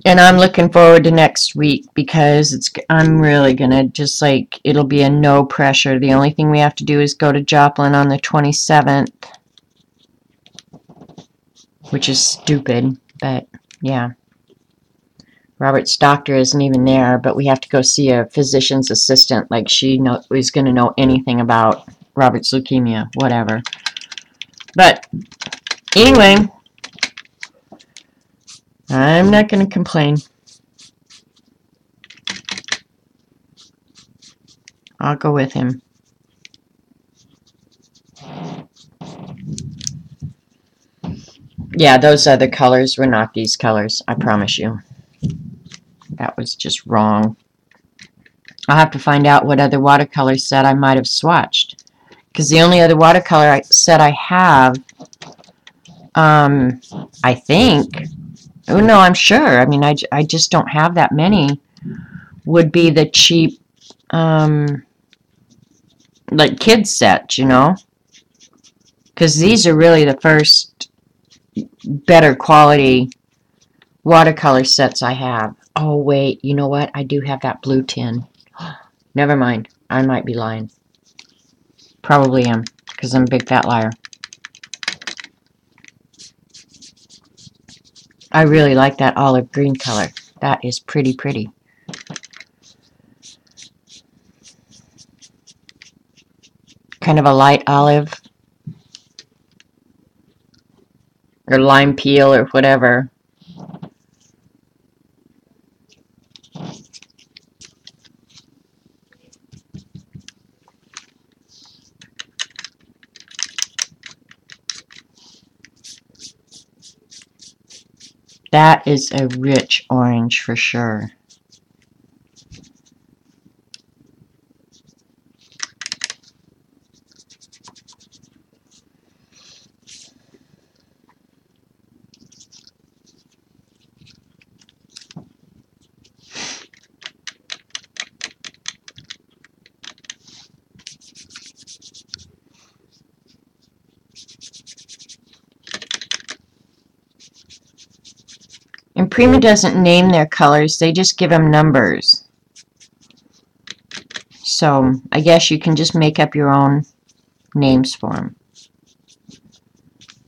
And I'm looking forward to next week because I'm really gonna just like, it'll be a no pressure. The only thing we have to do is go to Joplin on the 27th, which is stupid, but yeah. Robert's doctor isn't even there, but we have to go see a physician's assistant, like she is going to know anything about Robert's leukemia, whatever. But anyway, I'm not going to complain. I'll go with him. Yeah, those other colors were not these colors, I promise you. That was just wrong. I'll have to find out what other watercolor set I might have swatched. Because the only other watercolor set I have, I think, oh no, I'm sure, I mean, I just don't have that many, would be the cheap, like kids sets, you know? Because these are really the first better quality watercolor sets I have. Oh, wait, you know what? I do have that blue tin. Never mind. I might be lying. Probably am, because I'm a big fat liar. I really like that olive green color. That is pretty, pretty. Kind of a light olive. Or lime peel or whatever. That is a rich orange for sure. And Prima doesn't name their colors, they just give them numbers. So I guess you can just make up your own names for them.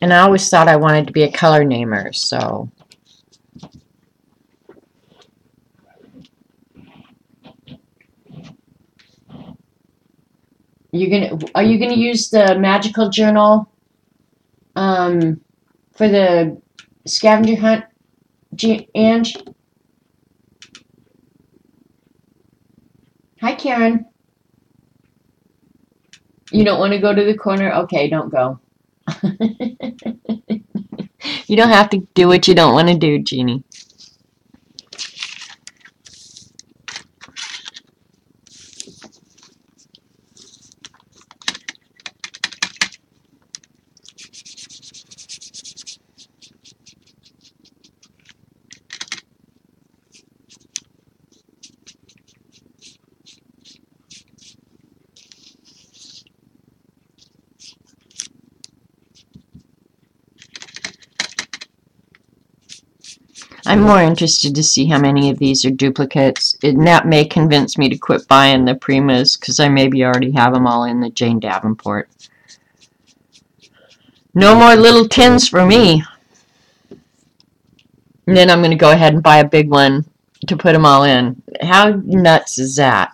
And I always thought I wanted to be a color namer, so. Are you gonna use the magical journal for the scavenger hunt, Ange? Hi, Karen. You don't want to go to the corner? Okay, don't go. You don't have to do what you don't want to do, Jeannie. I'm more interested to see how many of these are duplicates. And that may convince me to quit buying the Primas because I maybe already have them all in the Jane Davenport. No more little tins for me. And then I'm going to go ahead and buy a big one to put them all in. How nuts is that?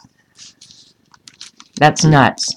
That's nuts.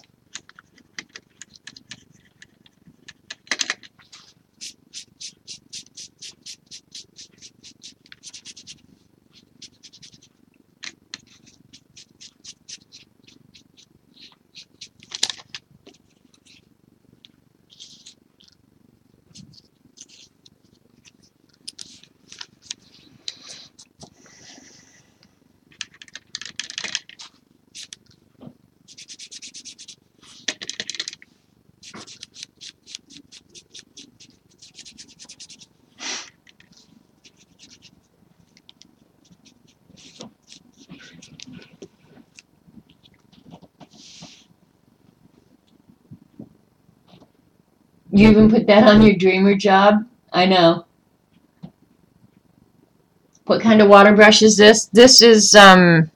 You even put that on your dreamer job? I know. What kind of water brush is this? This is the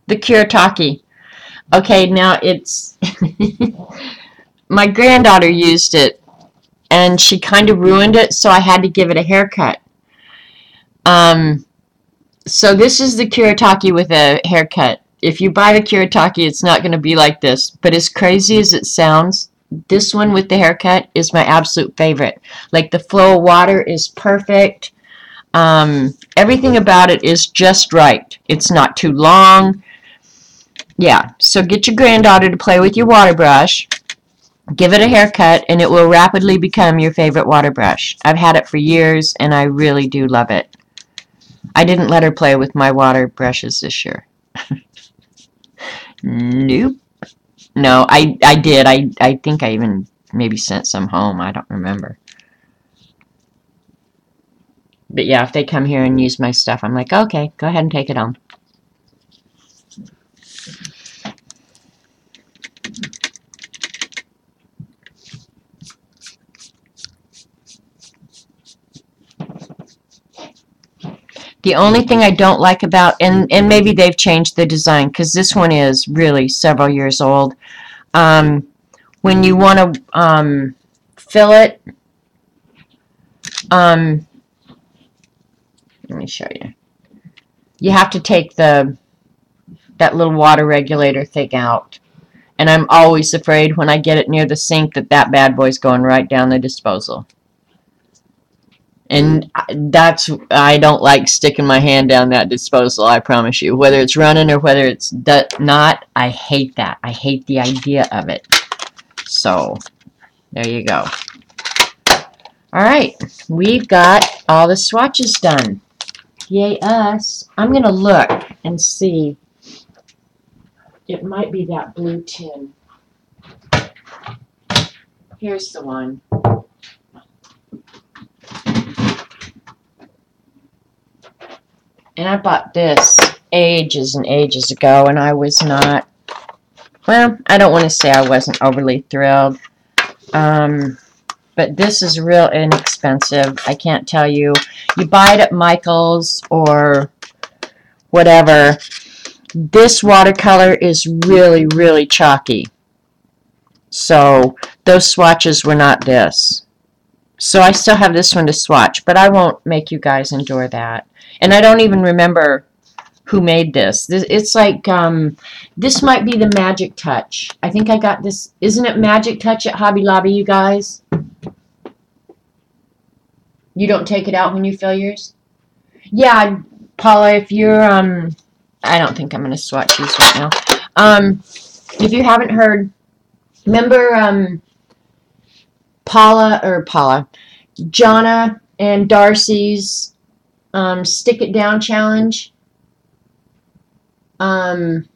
Kuretake. Okay, now it's my granddaughter used it and she kind of ruined it, so I had to give it a haircut. So this is the Kuretake with a haircut. If you buy the Kuretake, it's not going to be like this. But as crazy as it sounds, this one with the haircut is my absolute favorite. Like the flow of water is perfect. Everything about it is just right. It's not too long. Yeah, so get your granddaughter to play with your water brush. Give it a haircut, and it will rapidly become your favorite water brush. I've had it for years, and I really do love it. I didn't let her play with my water brushes this year. Nope. No, I did. I think I even maybe sent some home. I don't remember. But yeah, if they come here and use my stuff, I'm like, okay, go ahead and take it home. The only thing I don't like about, and maybe they've changed the design, because this one is really several years old. When you want to fill it, let me show you. You have to take that little water regulator thing out. And I'm always afraid when I get it near the sink that bad boy's going right down the disposal. And I don't like sticking my hand down that disposal, I promise you. Whether it's running or whether it's not, I hate that. I hate the idea of it. So, there you go. Alright, we've got all the swatches done. Yay us. I'm going to look and see. It might be that blue tin. Here's the one. And I bought this ages and ages ago, and I was not, well, I don't want to say I wasn't overly thrilled. But this is real inexpensive. I can't tell you. You buy it at Michael's or whatever. This watercolor is really, really chalky. So those swatches were not this. So I still have this one to swatch, but I won't make you guys endure that. And I don't even remember who made this. It's like, this might be the Magic Touch. I think I got this. Isn't it Magic Touch at Hobby Lobby, you guys? You don't take it out when you fill yours? Yeah, Paula, if you're, I don't think I'm going to swatch these right now. If you haven't heard, remember, Jonna and Darcy's Stick It Down challenge? I'm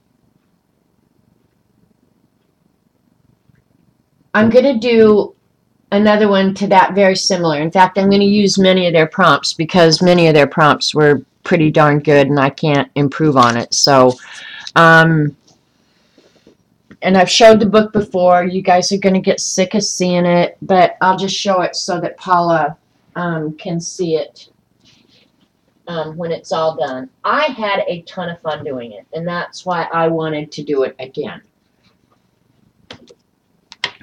going to do another one to that very similar. In fact, I'm going to use many of their prompts because many of their prompts were pretty darn good and I can't improve on it. So, and I've showed the book before. You guys are going to get sick of seeing it, but I'll just show it so that Paula can see it. when it's all done. I had a ton of fun doing it, and that's why I wanted to do it again.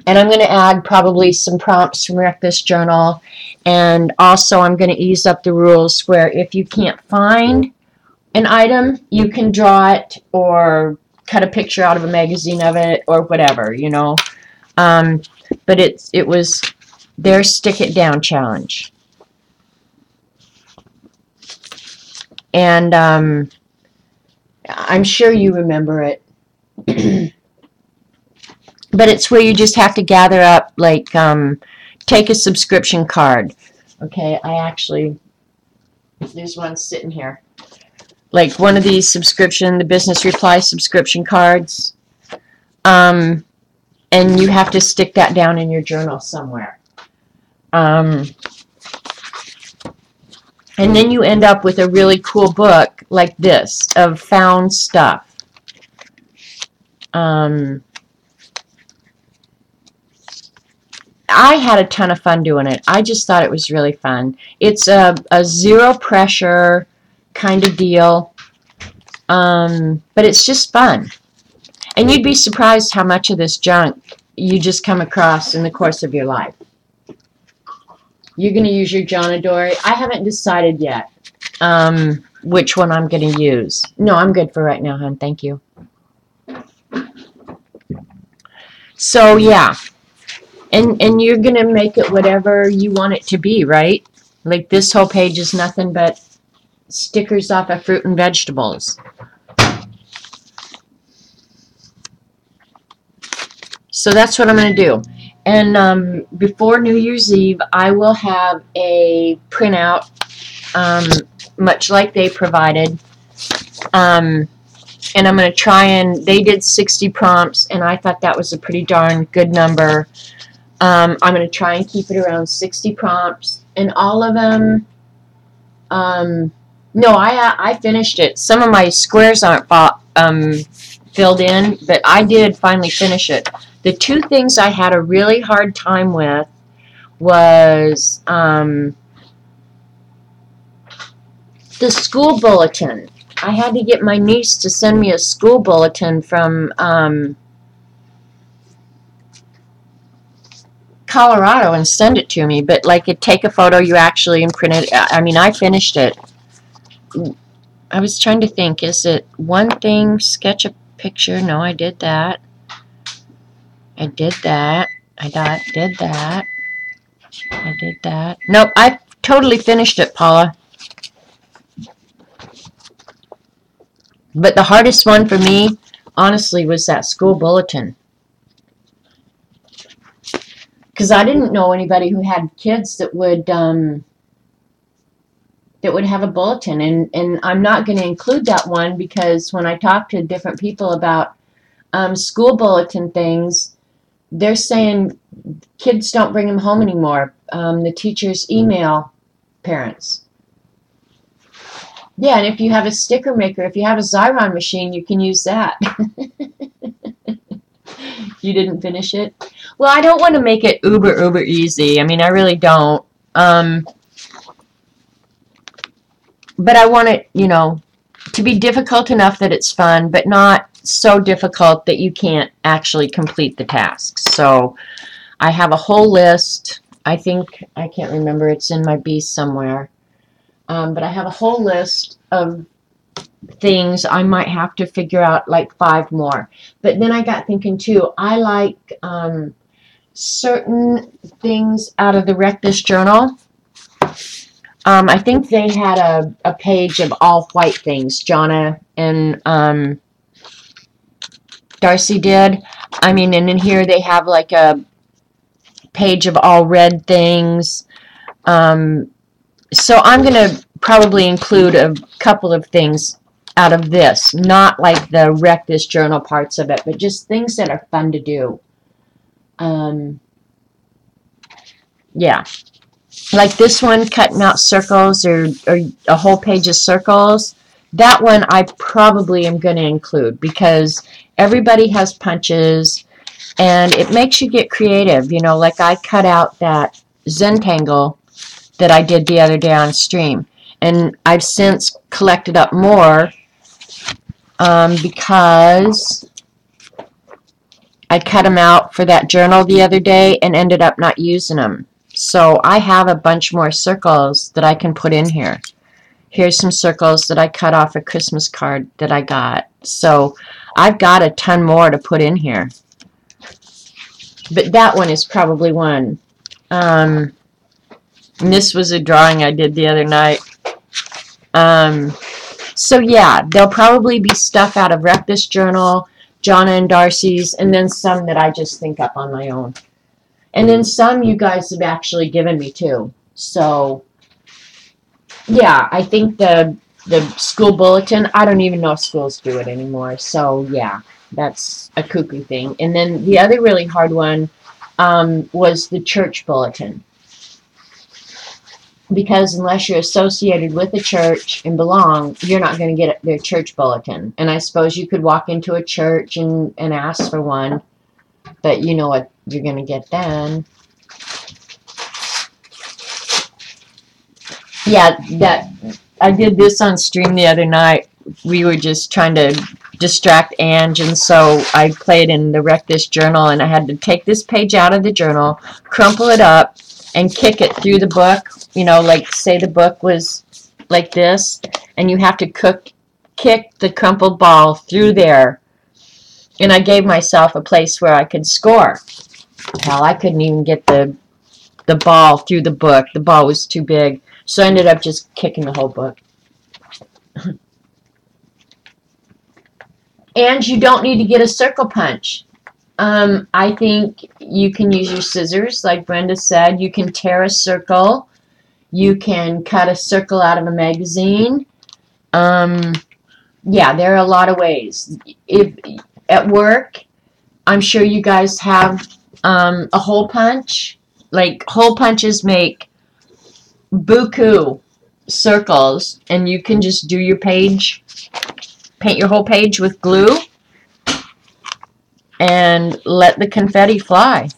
And I'm going to add probably some prompts from Wreck This Journal, and also I'm going to ease up the rules where if you can't find an item, you can draw it or cut a picture out of a magazine of it or whatever, you know. But it was their Stick It Down challenge. And I'm sure you remember it. But it's where you just have to gather up, like, take a subscription card. Okay, there's one sitting here. Like one of these the business reply subscription cards. And you have to stick that down in your journal somewhere. And then you end up with a really cool book like this of found stuff. I had a ton of fun doing it. I just thought it was really fun. It's a zero pressure kind of deal, but it's just fun. And you'd be surprised how much of this junk you just come across in the course of your life. You're going to use your John Dory. I haven't decided yet which one I'm going to use. No, I'm good for right now, hon. Thank you. So, yeah. And you're going to make it whatever you want it to be, right? Like this whole page is nothing but stickers off of fruit and vegetables. So that's what I'm going to do. And before New Year's Eve, I will have a printout, much like they provided. And I'm going to try they did 60 prompts, and I thought that was a pretty darn good number. I'm going to try and keep it around 60 prompts, and all of them, no, I finished it. Some of my squares aren't filled in, but I did finally finish it. The two things I had a really hard time with was the school bulletin. I had to get my niece to send me a school bulletin from Colorado and send it to me, but like it take a photo, you actually imprint it. I mean, I finished it. I was trying to think, is it one thing, sketch a picture? No, I did that. I did that. Did that. I did that. Nope, I totally finished it, Paula. But the hardest one for me, honestly, was that school bulletin. Because I didn't know anybody who had kids that would have a bulletin. And I'm not going to include that one because when I talk to different people about school bulletin things, they're saying kids don't bring them home anymore. The teachers email parents. Yeah, and if you have a sticker maker, if you have a Xyron machine, you can use that. You didn't finish it? Well, I don't want to make it uber easy. I mean, I really don't. But I want it, to be difficult enough that it's fun, but not so difficult that you can't actually complete the tasks. So I have a whole list. I can't remember. It's in my Beast somewhere. But I have a whole list of things. I might have to figure out like 5 more. But then I got thinking too, I like certain things out of the Wreck This Journal. I think they had a page of all white things. Jonna and Darcy did. I mean, and in here they have like a page of all red things. So I'm going to probably include a couple of things out of this. Not like the Wreck This Journal parts of it, but just things that are fun to do. Yeah. Like this one, cutting out circles or a whole page of circles. That one I probably am going to include because everybody has punches and it makes you get creative. Like I cut out that Zentangle that I did the other day on stream. And I've since collected up more because I cut them out for that journal the other day and ended up not using them. So I have a bunch more circles that I can put in here. Here's some circles that I cut off a Christmas card that I got. So I've got a ton more to put in here. But that one is probably one. And this was a drawing I did the other night. So yeah, there'll probably be stuff out of Rectus Journal, Jonna and Darcy's, and then some that I just think up on my own. And then some you guys have actually given me too. So yeah, I think the school bulletin, I don't even know if schools do it anymore. So yeah, that's a cuckoo thing. And then the other really hard one was the church bulletin. Because unless you're associated with a church and belong, you're not going to get their church bulletin. And I suppose you could walk into a church and ask for one, but you know what you're going to get then. Yeah, that I did this on stream the other night. We were just trying to distract Ange, and so I played in the Rectus Journal, and I had to take this page out of the journal, crumple it up, and kick it through the book. You know, like say the book was like this, and you have to kick the crumpled ball through there. And I gave myself a place where I could score. Hell, I couldn't even get the ball through the book. The ball was too big. So I ended up just kicking the whole book. And you don't need to get a circle punch. I think you can use your scissors, like Brenda said. You can tear a circle. You can cut a circle out of a magazine. Yeah, there are a lot of ways. If at work, I'm sure you guys have a hole punch. Like hole punches make buku circles, and you can just do your page, paint your whole page with glue, and let the confetti fly.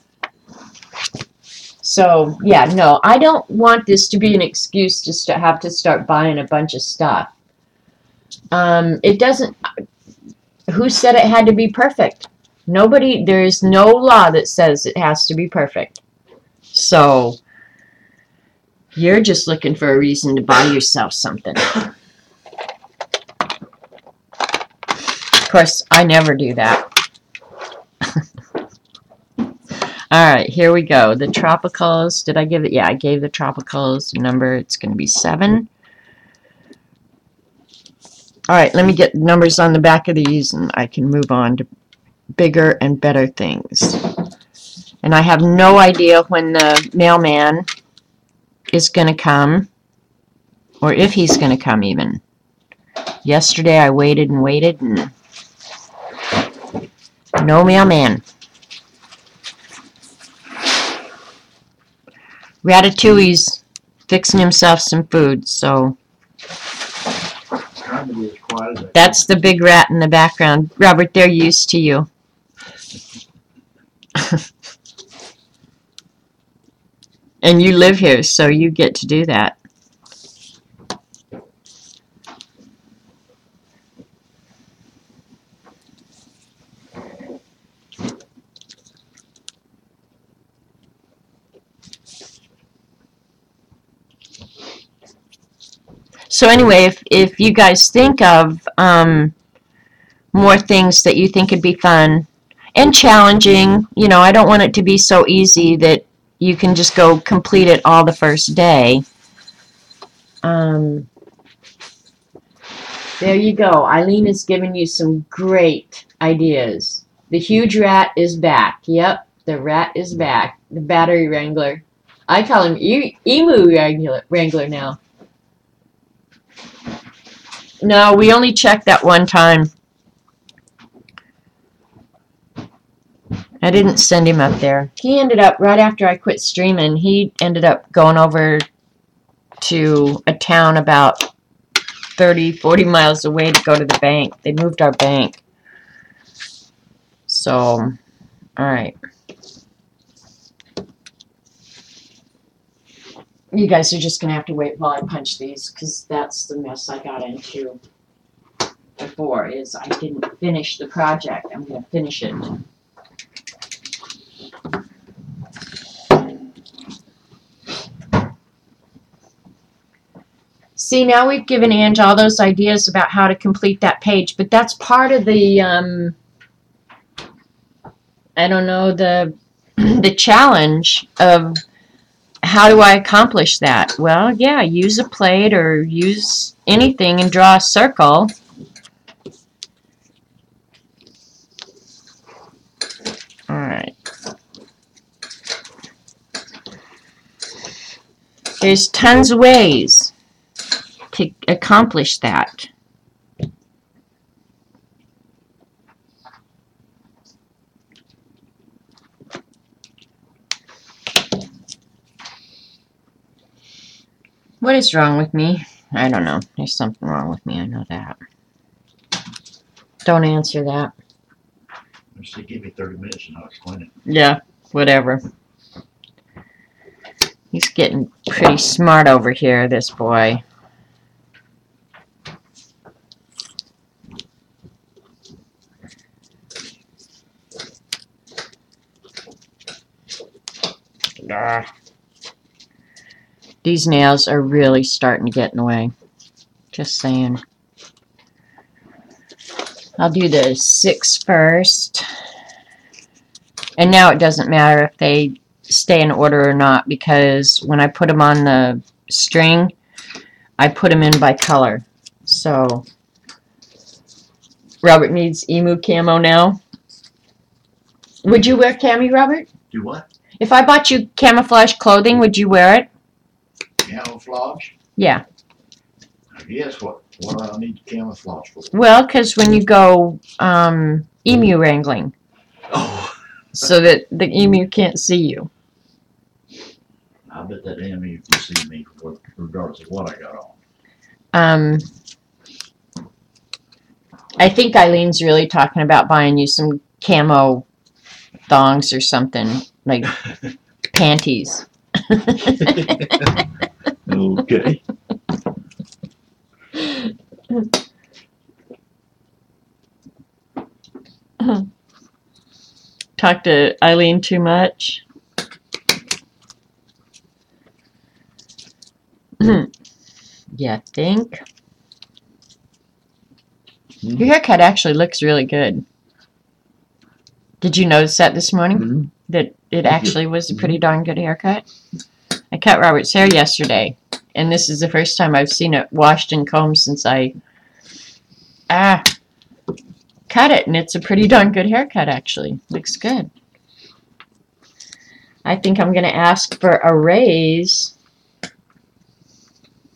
So, yeah, no, I don't want this to be an excuse just to have to start buying a bunch of stuff. It doesn't, who said it had to be perfect? Nobody, there's no law that says it has to be perfect. So, you're just looking for a reason to buy yourself something. Of course, I never do that. Alright, here we go. The Tropicals, did I give it? Yeah, I gave the Tropicals a number. It's going to be 7. Alright, let me get numbers on the back of these and I can move on to bigger and better things. And I have no idea when the mailman is going to come, or if he's going to come even. Yesterday I waited and waited and no mailman. Ratatouille's fixing himself some food, so that's the big rat in the background. Robert, they're used to you. And you live here, so you get to do that. So anyway, if you guys think of more things that you think would be fun and challenging, you know, I don't want it to be so easy that you can just go complete it all the first day. There you go. Eileen has given you some great ideas. The huge rat is back. Yep, the rat is back. The battery wrangler. I call him emu wrangler now. No, we only checked that one time. I didn't send him up there. He ended up, right after I quit streaming, he ended up going over to a town about 30, 40 miles away to go to the bank. They moved our bank. So, alright. You guys are just gonna have to wait while I punch these, because that's the mess I got into before, is I didn't finish the project. I'm gonna finish it. See, now we've given Ange all those ideas about how to complete that page, but that's part of the, I don't know, the challenge of how do I accomplish that? Well, yeah, use a plate or use anything and draw a circle. All right. There's tons of ways to accomplish that. What is wrong with me? I don't know. There's something wrong with me. I know that. Don't answer that. Just give me 30 minutes and I'll explain it. Yeah, whatever. He's getting pretty smart over here, this boy. These nails are really starting to get in the way. Just saying. I'll do the 6 first. And now it doesn't matter if they stay in order or not, because when I put them on the string, I put them in by color. So, Robert needs emu camo now. Would you wear cami, Robert? Do what? If I bought you camouflage clothing, would you wear it? Camouflage? Yeah. I guess what do I need camouflage for? Well, because when you go emu wrangling, Oh, so that the emu can't see you. I bet that emu can see me regardless of what I got Um, on. I think Eileen's really talking about buying you some camo thongs or something, like panties. Okay. Talk to Eileen too much. Yeah, think. Your haircut actually looks really good. Did you notice that this morning? Mm-hmm. That it actually was a pretty darn good haircut? I cut Robert's hair yesterday, and this is the first time I've seen it washed and combed since I cut it, and it's a pretty darn good haircut, actually. Looks good. I think I'm going to ask for a raise.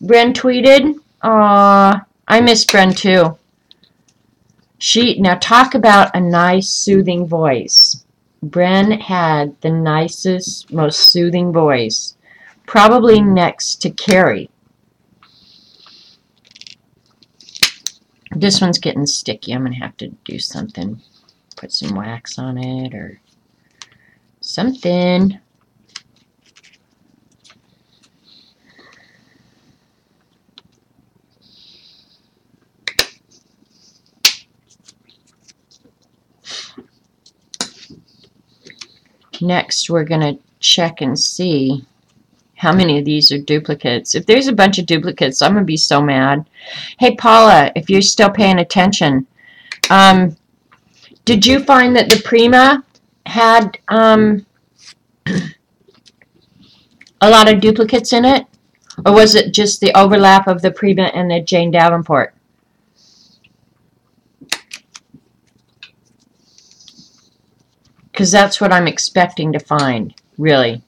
Bren tweeted. Aw, I miss Bren too. Now talk about a nice, soothing voice. Bren had the nicest, most soothing voice. Probably next to Carrie. This one's getting sticky. I'm going to have to do something. Put some wax on it or something. Next, we're going to check and see how many of these are duplicates. If there's a bunch of duplicates, I'm going to be so mad. Hey, Paula, if you're still paying attention, did you find that the Prima had a lot of duplicates in it? Or was it just the overlap of the Prima and the Jane Davenport? Because that's what I'm expecting to find, really.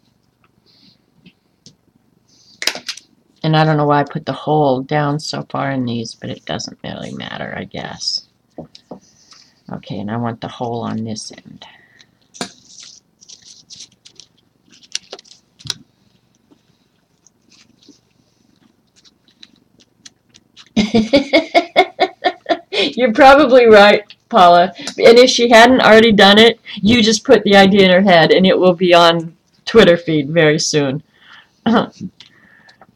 And I don't know why I put the hole down so far in these, but it doesn't really matter, I guess. Okay, and I want the hole on this end. You're probably right, Paula. And if she hadn't already done it, you just put the idea in her head, and it will be on Twitter feed very soon.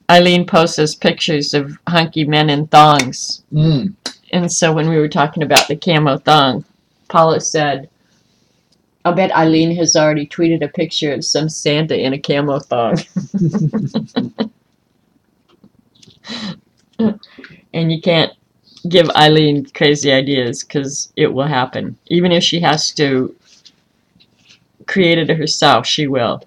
Eileen posts us pictures of hunky men in thongs. Mm. And so when we were talking about the camo thong, Paula said, I'll bet Eileen has already tweeted a picture of some Santa in a camo thong. And you can't give Eileen crazy ideas because it will happen. Even if she has to create it herself, she will.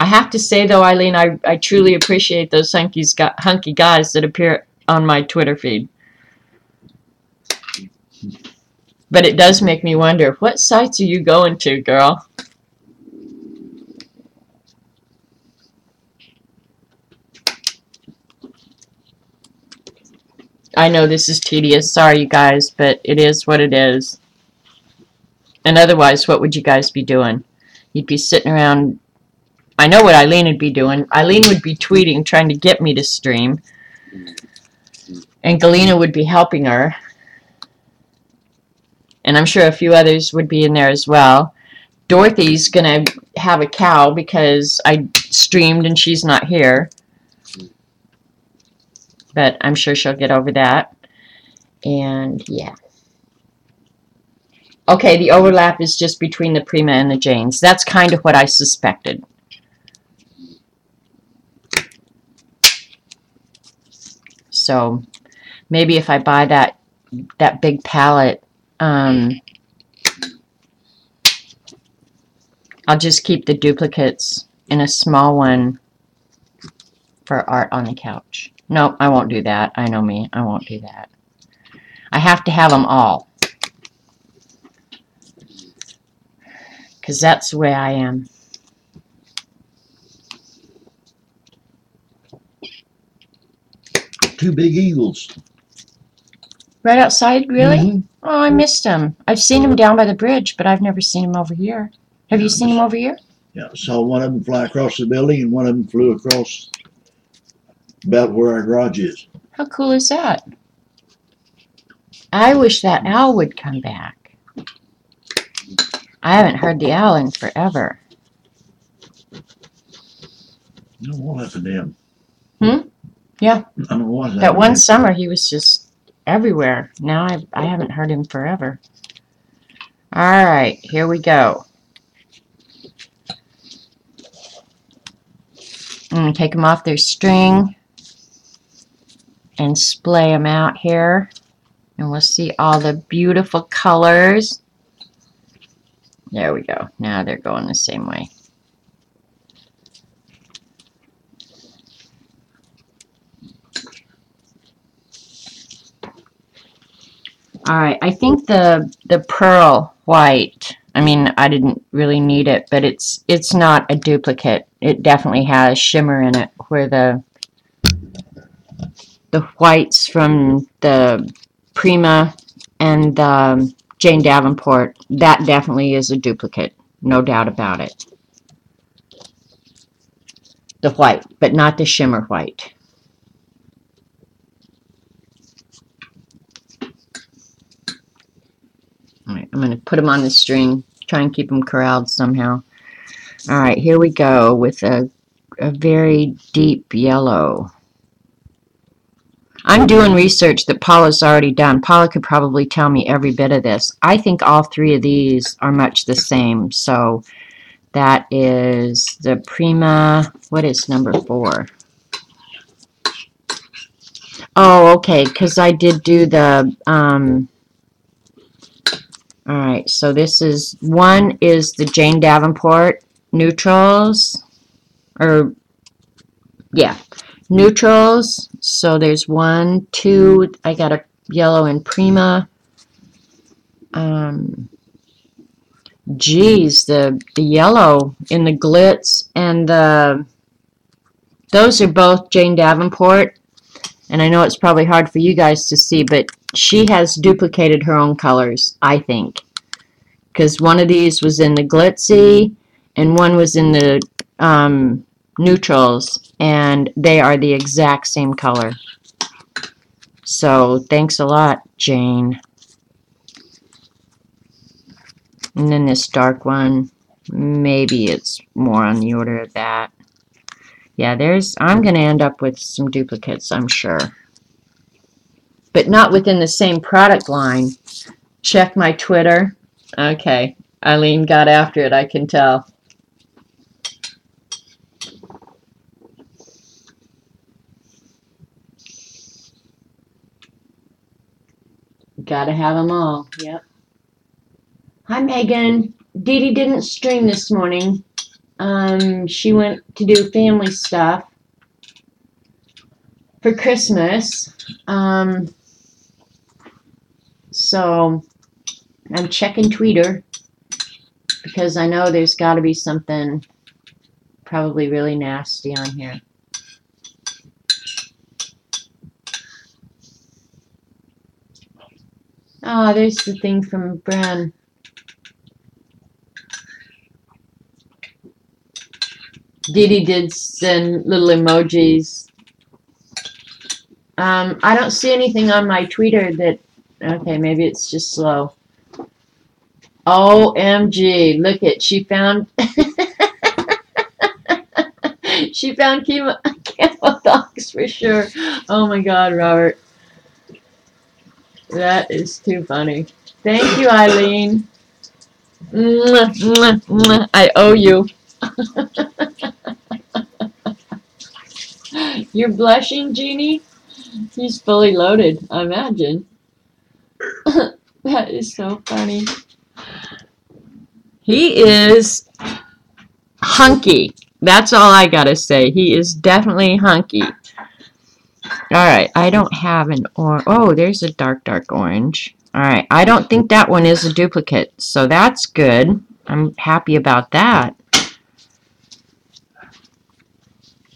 I have to say, though, Eileen, I truly appreciate those hunky guys that appear on my Twitter feed. But it does make me wonder, what sites are you going to, girl? I know this is tedious. Sorry, you guys, but it is what it is. And otherwise, what would you guys be doing? You'd be sitting around. I know what Eileen would be doing. Eileen would be tweeting, trying to get me to stream. And Galena would be helping her. And I'm sure a few others would be in there as well. Dorothy's going to have a cow because I streamed and she's not here. But I'm sure she'll get over that. And, yeah. Okay, the overlap is just between the Prima and the Janes. That's kind of what I suspected. So, maybe if I buy that big palette, I'll just keep the duplicates in a small one for art on the couch. No, I won't do that. I know me. I won't do that. I have to have them all. Because that's the way I am. Two big eagles. Right outside, really? Mm-hmm. Oh, I missed them. I've seen them down by the bridge, but I've never seen them over here. Have you seen them over here? Yeah, saw one of them fly across the building and one of them flew across about where our garage is. How cool is that? I wish that owl would come back. I haven't heard the owl in forever. I don't know what happened to him. Yeah. I don't know what happened. That one summer, he was just everywhere. Now I haven't heard him forever. All right, here we go. Take them off their string and splay them out here. And we'll see all the beautiful colors. There we go. Now they're going the same way. All right, I think the pearl white, I mean, I didn't really need it, but it's not a duplicate. It definitely has shimmer in it, where the whites from the Prima and the Jane Davenport, that definitely is a duplicate, no doubt about it. The white, but not the shimmer white. All right, I'm going to put them on the string, try and keep them corralled somehow. All right, here we go with a very deep yellow. I'm doing research that Paula's already done. Paula could probably tell me every bit of this. I think all three of these are much the same. So that is the Prima. What is number 4? Oh, okay, because I did do the... all right, so this is... One is the Jane Davenport neutrals. Or, yeah. Neutrals, so there's 1, 2, I got a yellow in Prima. Geez, the yellow in the glitz and those are both Jane Davenport, and I know it's probably hard for you guys to see, but she has duplicated her own colors, I think, because one of these was in the glitzy and one was in the neutrals, and they are the exact same color. So thanks a lot, Jane. And then this dark one. Maybe it's more on the order of that. Yeah, I'm going to end up with some duplicates, I'm sure. But not within the same product line. Check my Twitter. Okay, Eileen got after it, I can tell. Gotta have them all. Yep. Hi, Megan. Dee Dee didn't stream this morning. She went to do family stuff for Christmas. So I'm checking Twitter because I know there's got to be something probably really nasty on here. Oh, there's the thing from Bren. Dee Dee did send little emojis. I don't see anything on my Twitter that. Okay, maybe it's just slow. OMG, look it. She found. She found camo dogs for sure. Oh my God, Robert. That is too funny. Thank you, Eileen. Mwah, mwah, mwah. I owe you. You're blushing, Jeannie? He's fully loaded, I imagine. That is so funny. He is hunky. That's all I gotta say. He is definitely hunky. Alright, I don't have an orange. Oh, there's a dark orange. Alright, I don't think that one is a duplicate, so that's good. I'm happy about that.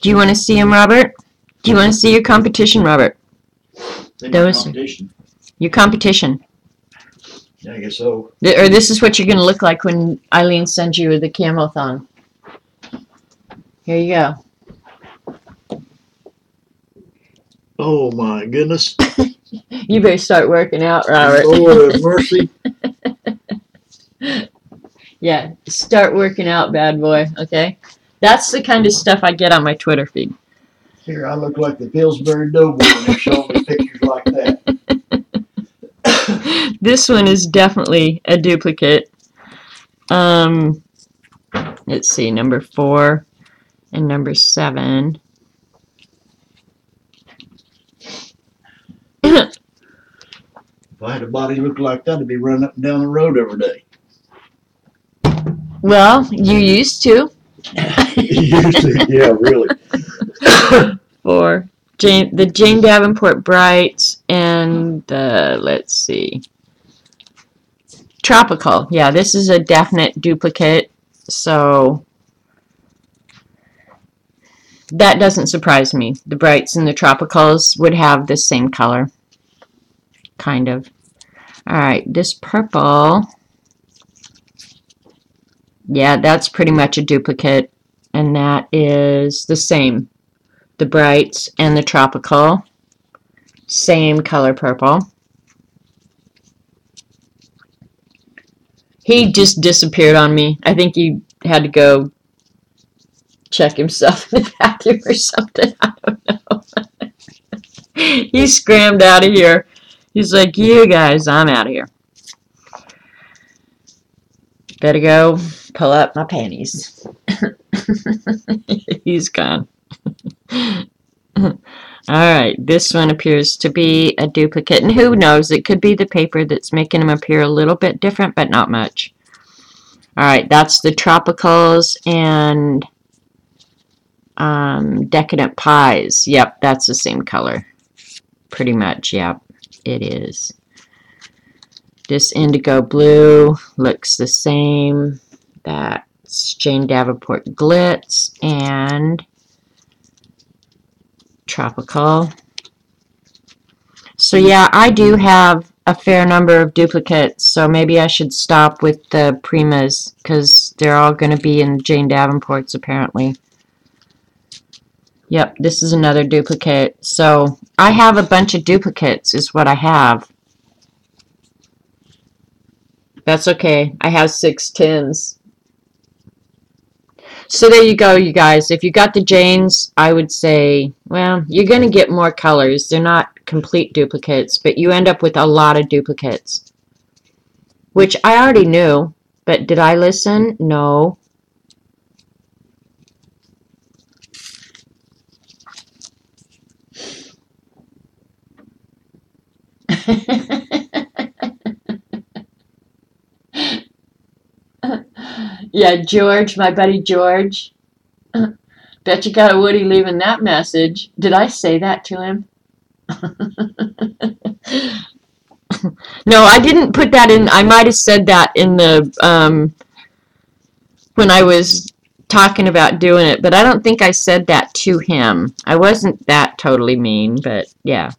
Do you want to see him, Robert? Do you want to see your competition, Robert? Those competition. Your competition. Yeah, I guess so. Or this is what you're going to look like when Eileen sends you the camo thong. Here you go. Oh my goodness. You better start working out, Robert. Lord have mercy. Yeah, start working out, bad boy, okay? That's the kind of stuff I get on my Twitter feed. Here, I look like the Pillsbury Doughboy when they're showing me pictures like that. This one is definitely a duplicate. Let's see, number 4 and number 7. If I had a body look like that, I'd be running up and down the road every day. Well, you used to. Yeah, really. For the Jane Davenport Brights and the, let's see, Tropical. Yeah, this is a definite duplicate, so that doesn't surprise me. The Brights and the Tropicals would have the same color, kind of. Alright, this purple, yeah, that's pretty much a duplicate, and that is the same. The Brights and the Tropical, same color purple. He just disappeared on me. I think he had to go check himself in the bathroom or something. I don't know. He scrammed out of here. He's like, you guys, I'm out of here. Better go pull up my panties. He's gone. Alright, this one appears to be a duplicate, and who knows, it could be the paper that's making them appear a little bit different, but not much. Alright, that's the Tropicals and Decadent Pies. Yep, that's the same color. Pretty much, yep, it is. This indigo blue looks the same. That's Jane Davenport Glitz and Tropical. So yeah, I do have a fair number of duplicates, so maybe I should stop with the Primas because they're all going to be in Jane Davenport's apparently. Yep, this is another duplicate. So I have a bunch of duplicates is what I have. That's okay. I have 6 tins. So there you go, you guys. If you got the Janes, I would say, well, you're going to get more colors. They're not complete duplicates, but you end up with a lot of duplicates, which I already knew. But did I listen? No. Yeah, George, my buddy George. Bet you got a Woody leaving that message. Did I say that to him? No, I didn't put that in. I might have said that in the when I was talking about doing it, but I don't think I said that to him. I wasn't that totally mean, but yeah.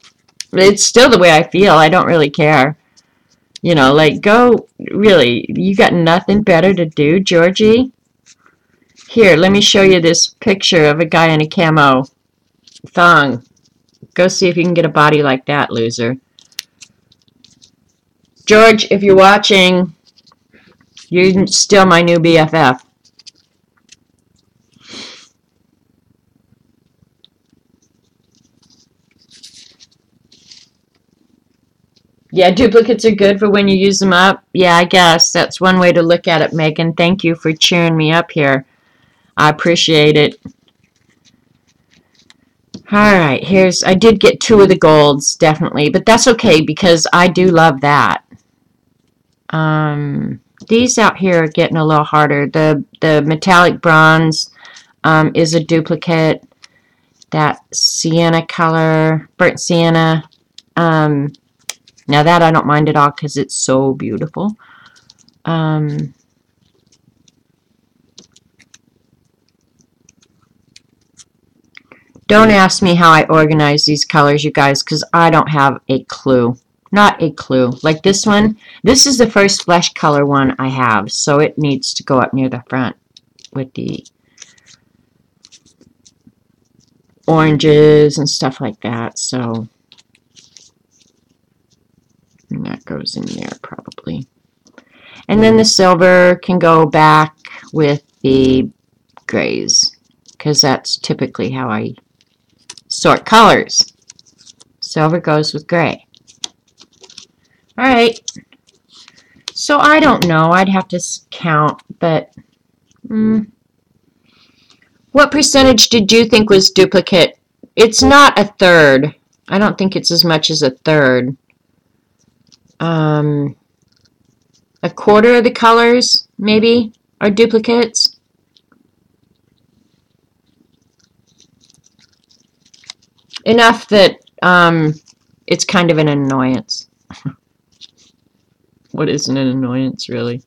It's still the way I feel. I don't really care. You know, like, go, really, you got nothing better to do, Georgie? Here, let me show you this picture of a guy in a camo thong. Go see if you can get a body like that, loser. George, if you're watching, you're still my new BFF. Yeah, duplicates are good for when you use them up. Yeah, I guess that's one way to look at it, Megan. Thank you for cheering me up here. I appreciate it. Alright, I did get 2 of the golds, definitely, but that's okay because I do love that. These out here are getting a little harder. The metallic bronze is a duplicate. That sienna color, burnt sienna, now that I don't mind at all because it's so beautiful. Don't ask me how I organize these colors, you guys, because I don't have a clue. Not a clue. Like this one, this is the first flesh color one I have, so it needs to go up near the front with the oranges and stuff like that. So and that goes in there probably. And then the silver can go back with the grays because that's typically how I sort colors. Silver goes with gray. Alright, so I don't know. I'd have to count, but what percentage did you think was duplicate? It's not a third. I don't think it's as much as a third. A quarter of the colors, maybe, are duplicates. Enough that it's kind of an annoyance. What isn't an annoyance, really?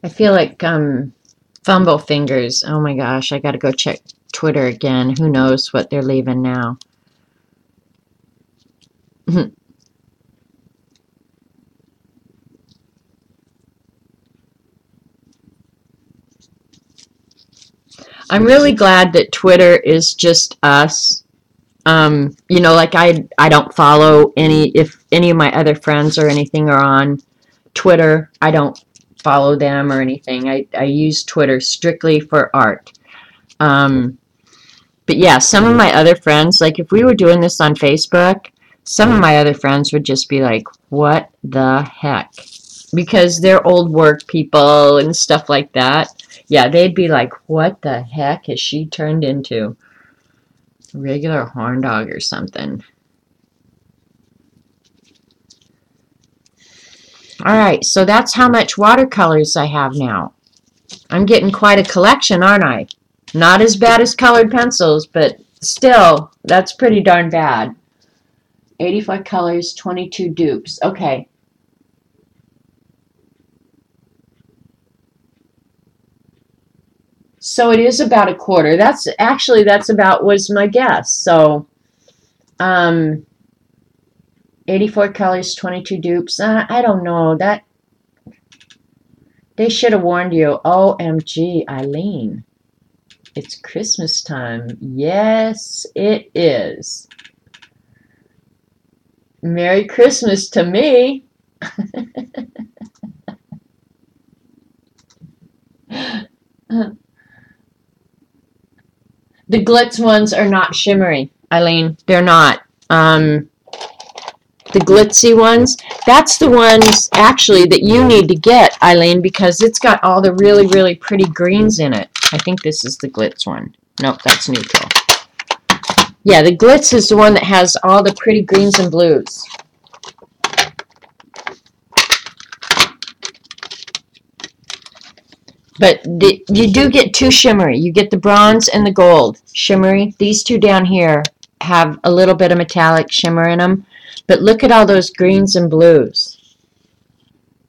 I feel like fumble fingers. Oh my gosh, I gotta go check Twitter again. Who knows what they're leaving now. I'm really glad that Twitter is just us. You know, like I don't follow if any of my other friends or anything are on Twitter, I don't follow them or anything. I use Twitter strictly for art. But yeah, some of my other friends, like if we were doing this on Facebook, some of my other friends would just be like, what the heck? Because they're old work people and stuff like that. Yeah, they'd be like, what the heck has she turned into? A regular horn dog or something. Alright, so that's how much watercolors I have now. I'm getting quite a collection, aren't I? Not as bad as colored pencils, but still, that's pretty darn bad. 85 colors, 22 dupes. Okay. So it is about a quarter. That's about was my guess. So 84 colors, 22 dupes. I don't know. That they should have warned you. OMG, Eileen. It's Christmas time. Yes, it is. Merry Christmas to me. The glitz ones are not shimmery, Eileen. They're not. The glitzy ones, that's the ones actually that you need to get, Eileen, because it's got all the really, really pretty greens in it. I think this is the glitz one. Nope, that's neutral. Yeah, the glitz is the one that has all the pretty greens and blues. But you do get two shimmery. You get the bronze and the gold shimmery. These two down here have a little bit of metallic shimmer in them. But look at all those greens and blues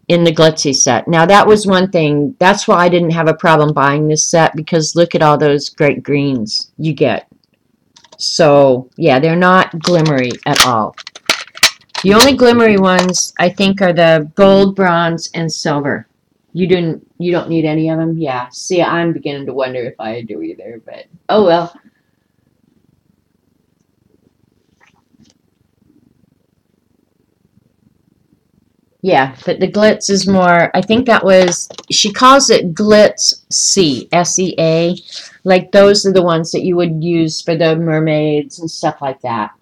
in the glitzy set. Now, that was one thing. That's why I didn't have a problem buying this set, because look at all those great greens you get. So, yeah, they're not glimmery at all. The only glimmery ones, I think, are the gold, bronze, and silver. You don't need any of them? Yeah. See, I'm beginning to wonder if I do either, but oh well. Yeah, but the glitz is more, I think that was, she calls it glitz C, S-E-A. Like those are the ones that you would use for the mermaids and stuff like that.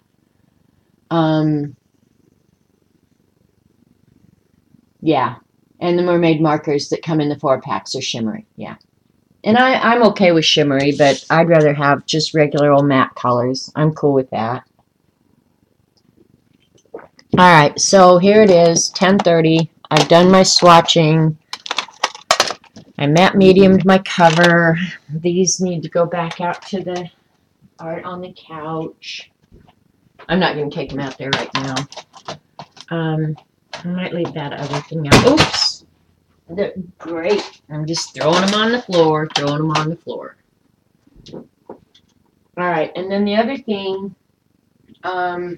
Yeah. And the mermaid markers that come in the 4-packs are shimmery. Yeah. And I'm okay with shimmery, but I'd rather have just regular old matte colors. I'm cool with that. Alright, so here it is, 10:30. I've done my swatching. I matte mediumed my cover. These need to go back out to the art on the couch. I'm not going to take them out there right now. I might leave that other thing out. Oops! They're great. I'm just throwing them on the floor, Alright, and then the other thing, I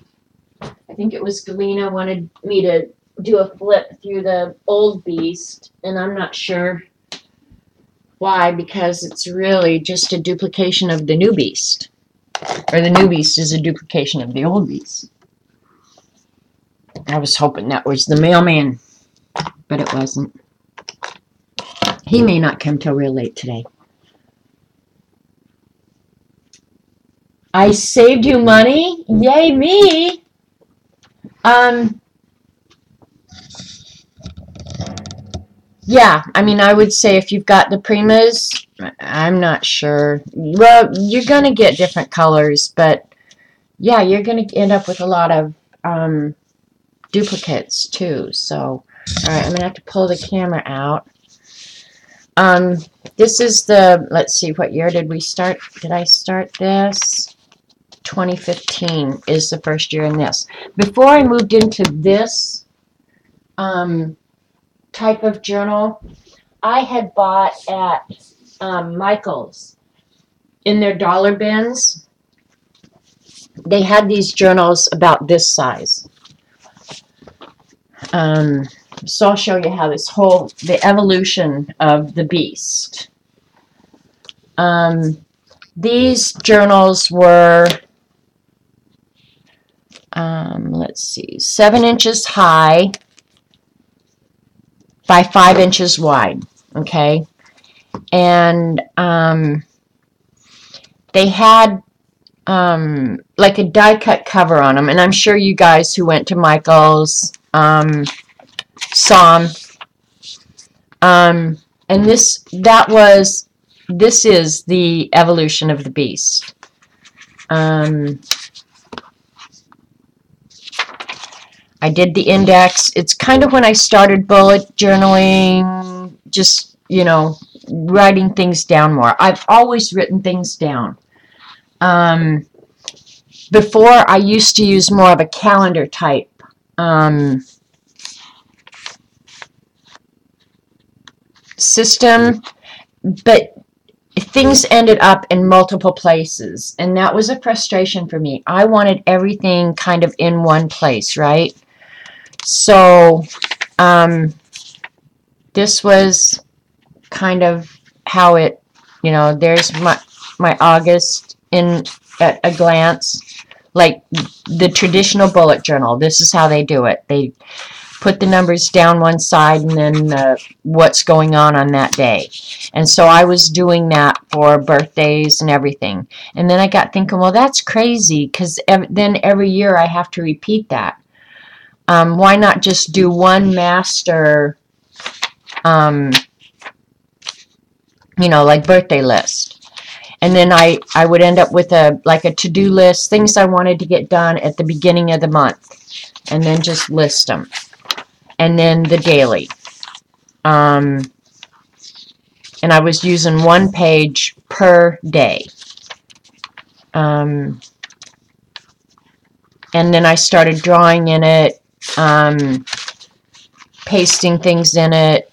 think it was Galena wanted me to do a flip through the old beast, and I'm not sure why, because it's really just a duplication of the new beast. Or the new beast is a duplication of the old beast. I was hoping that was the mailman, but it wasn't. He may not come till real late today. I saved you money? Yay me! Yeah, I mean, I would say if you've got the Primas, I'm not sure. Well, you're going to get different colors, but yeah, you're going to end up with a lot of duplicates too. So, all right, I'm going to have to pull the camera out. This is the, let's see, what year did we start? Did I start this? 2015 is the first year in this. Before I moved into this type of journal, I had bought at Michael's in their dollar bins. They had these journals about this size. So I'll show you how the evolution of the beast. These journals were, let's see, 7 inches high by 5 inches wide, okay? And they had like a die-cut cover on them, and I'm sure you guys who went to Michael's saw them. And this is the evolution of the beast. I did the index. It's kind of when I started bullet journaling, just, you know, writing things down more. I've always written things down. Before, I used to use more of a calendar type system, but things ended up in multiple places, and that was a frustration for me. I wanted everything kind of in one place, right? So this was kind of how it, you know, there's my August in at a glance. like the traditional bullet journal. This is how they do it. They put the numbers down one side and then what's going on that day. And so I was doing that for birthdays and everything. And then I got thinking, well, that's crazy, because then every year I have to repeat that. Why not just do one master, like birthday list? And then I would end up with a to-do list, things I wanted to get done at the beginning of the month, and then just list them. And then the daily. And I was using one page per day. And then I started drawing in it, pasting things in it.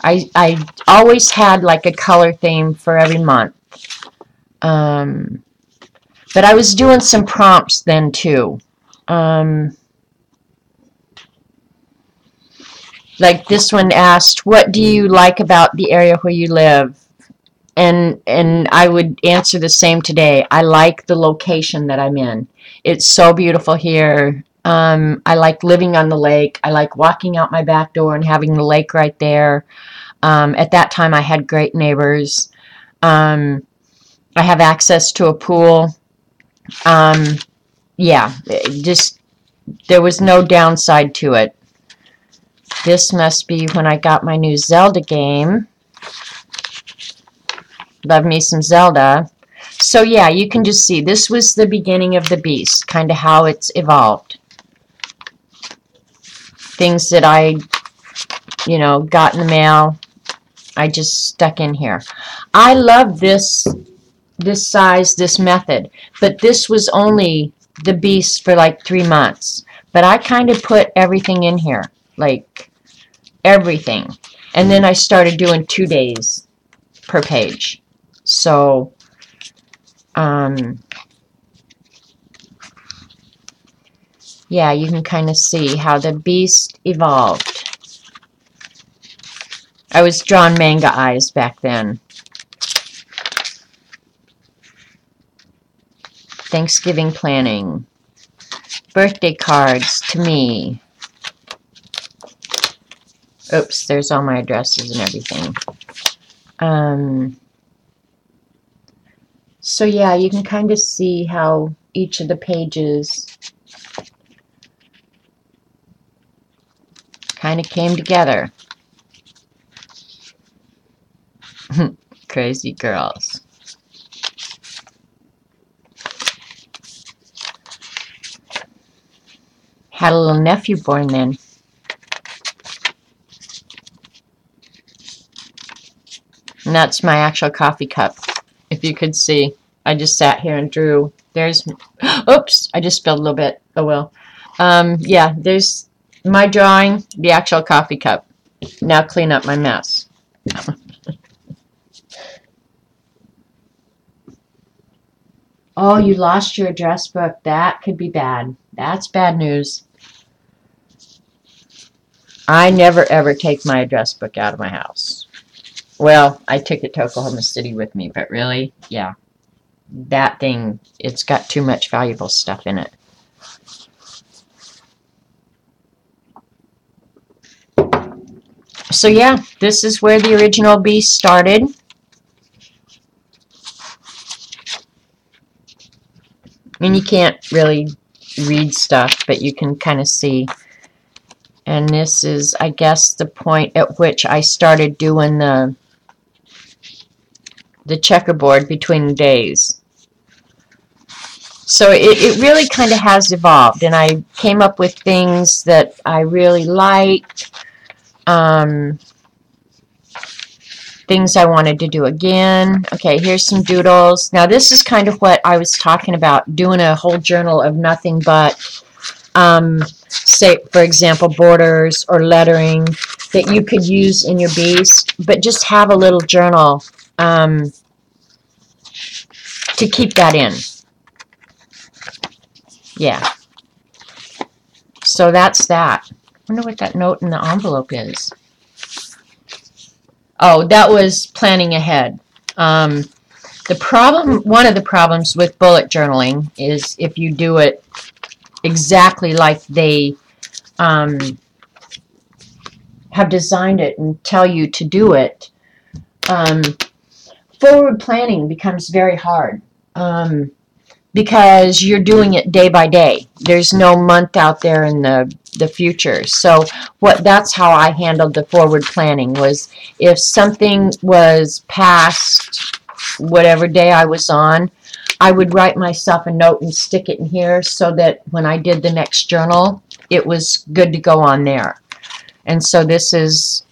I always had like a color theme for every month. But I was doing some prompts then too. Like this one asked, what do you like about the area where you live? And I would answer the same today. I like the location that I'm in. It's so beautiful here. I like living on the lake. I like walking out my back door and having the lake right there. At that time, I had great neighbors. I have access to a pool. Yeah, just there was no downside to it. This must be when I got my new Zelda game. Love me some Zelda. So yeah, you can just see this was the beginning of the beast, kind of how it's evolved. Things that I, got in the mail, I just stuck in here. I love this size, this method, but this was only the beast for like 3 months. But I kind of put everything in here, like everything. And then I started doing 2 days per page. So, yeah, you can kind of see how the beast evolved. I was drawing manga eyes back then. Thanksgiving planning. Birthday cards to me. Oops, there's all my addresses and everything. So yeah, you can kind of see how each of the pages kind of came together. Crazy girls. Had a little nephew born then. And that's my actual coffee cup. If you could see, I just sat here and drew. There's, oops, I just spilled a little bit. Oh well. Yeah, there's my drawing, the actual coffee cup. Now clean up my mess. Oh, you lost your address book. That could be bad. That's bad news. I never ever take my address book out of my house. Well, I took it to Oklahoma City with me, but really, yeah. That thing, it's got too much valuable stuff in it. So yeah, this is where the original beast started. And you can't really read stuff, but you can kind of see. And this is, I guess, the point at which I started doing the checkerboard between days. So it really kind of has evolved, and I came up with things that I really liked, things I wanted to do again. Okay, here's some doodles. Now this is kind of what I was talking about, doing a whole journal of nothing but, say, for example, borders or lettering that you could use in your beast, but just have a little journal to keep that in. Yeah. So that's that. I wonder what that note in the envelope is. Oh, that was planning ahead. The problem, one of the problems with bullet journaling is if you do it exactly like they have designed it and tell you to do it, forward planning becomes very hard. Because you're doing it day by day. There's no month out there in the future. So that's how I handled the forward planning, was if something was past whatever day I was on, I would write myself a note and stick it in here so that when I did the next journal, it was good to go on there. And so this is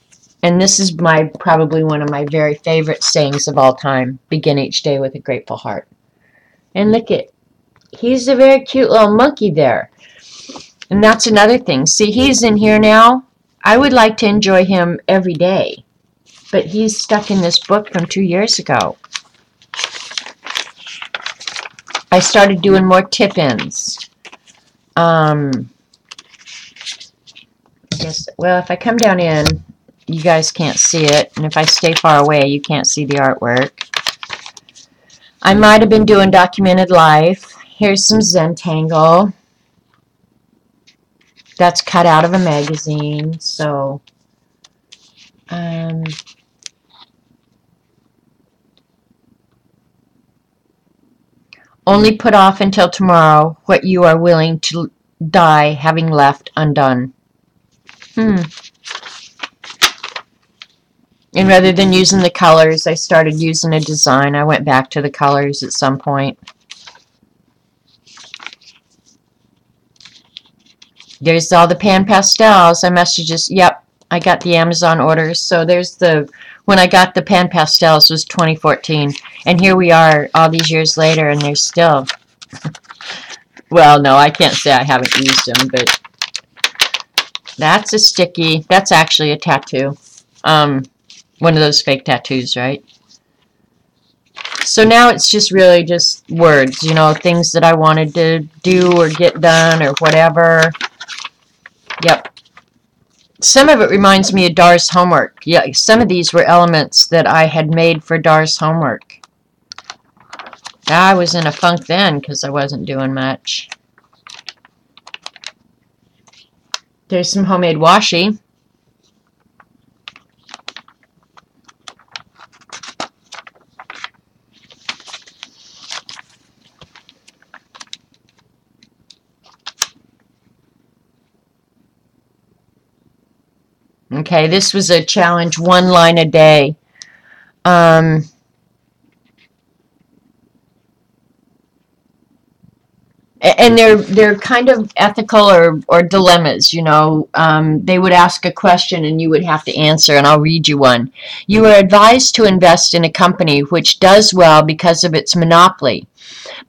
my probably one of my very favorite sayings of all time: begin each day with a grateful heart. And look at, he's a very cute little monkey there. And that's another thing. See, he's in here now. I would like to enjoy him every day. But he's stuck in this book from 2 years ago. I started doing more tip-ins. I guess, well, if I come down in, you guys can't see it. And if I stay far away, you can't see the artwork. I might have been doing documented life. Here's some Zentangle. That's cut out of a magazine, so only put off until tomorrow what you are willing to die having left undone. And rather than using the colors, I started using a design. I went back to the colors at some point. There's all the pan pastels. I must have just, yep, I got the Amazon orders. So there's when I got the pan pastels was 2014. And here we are all these years later, and they're still, well, no, I can't say I haven't used them, but that's a sticky, that's actually a tattoo. One of those fake tattoos, right? So now it's just really just words, you know, things that I wanted to do or get done or whatever. Yep. Some of it reminds me of Dar's homework. Yeah, some of these were elements that I had made for Dar's homework. I was in a funk then because I wasn't doing much. There's some homemade washi. Okay, this was a challenge, 1 line a day. And they're kind of ethical or dilemmas, you know. They would ask a question and you would have to answer, and I'll read you one. You are advised to invest in a company which does well because of its monopoly,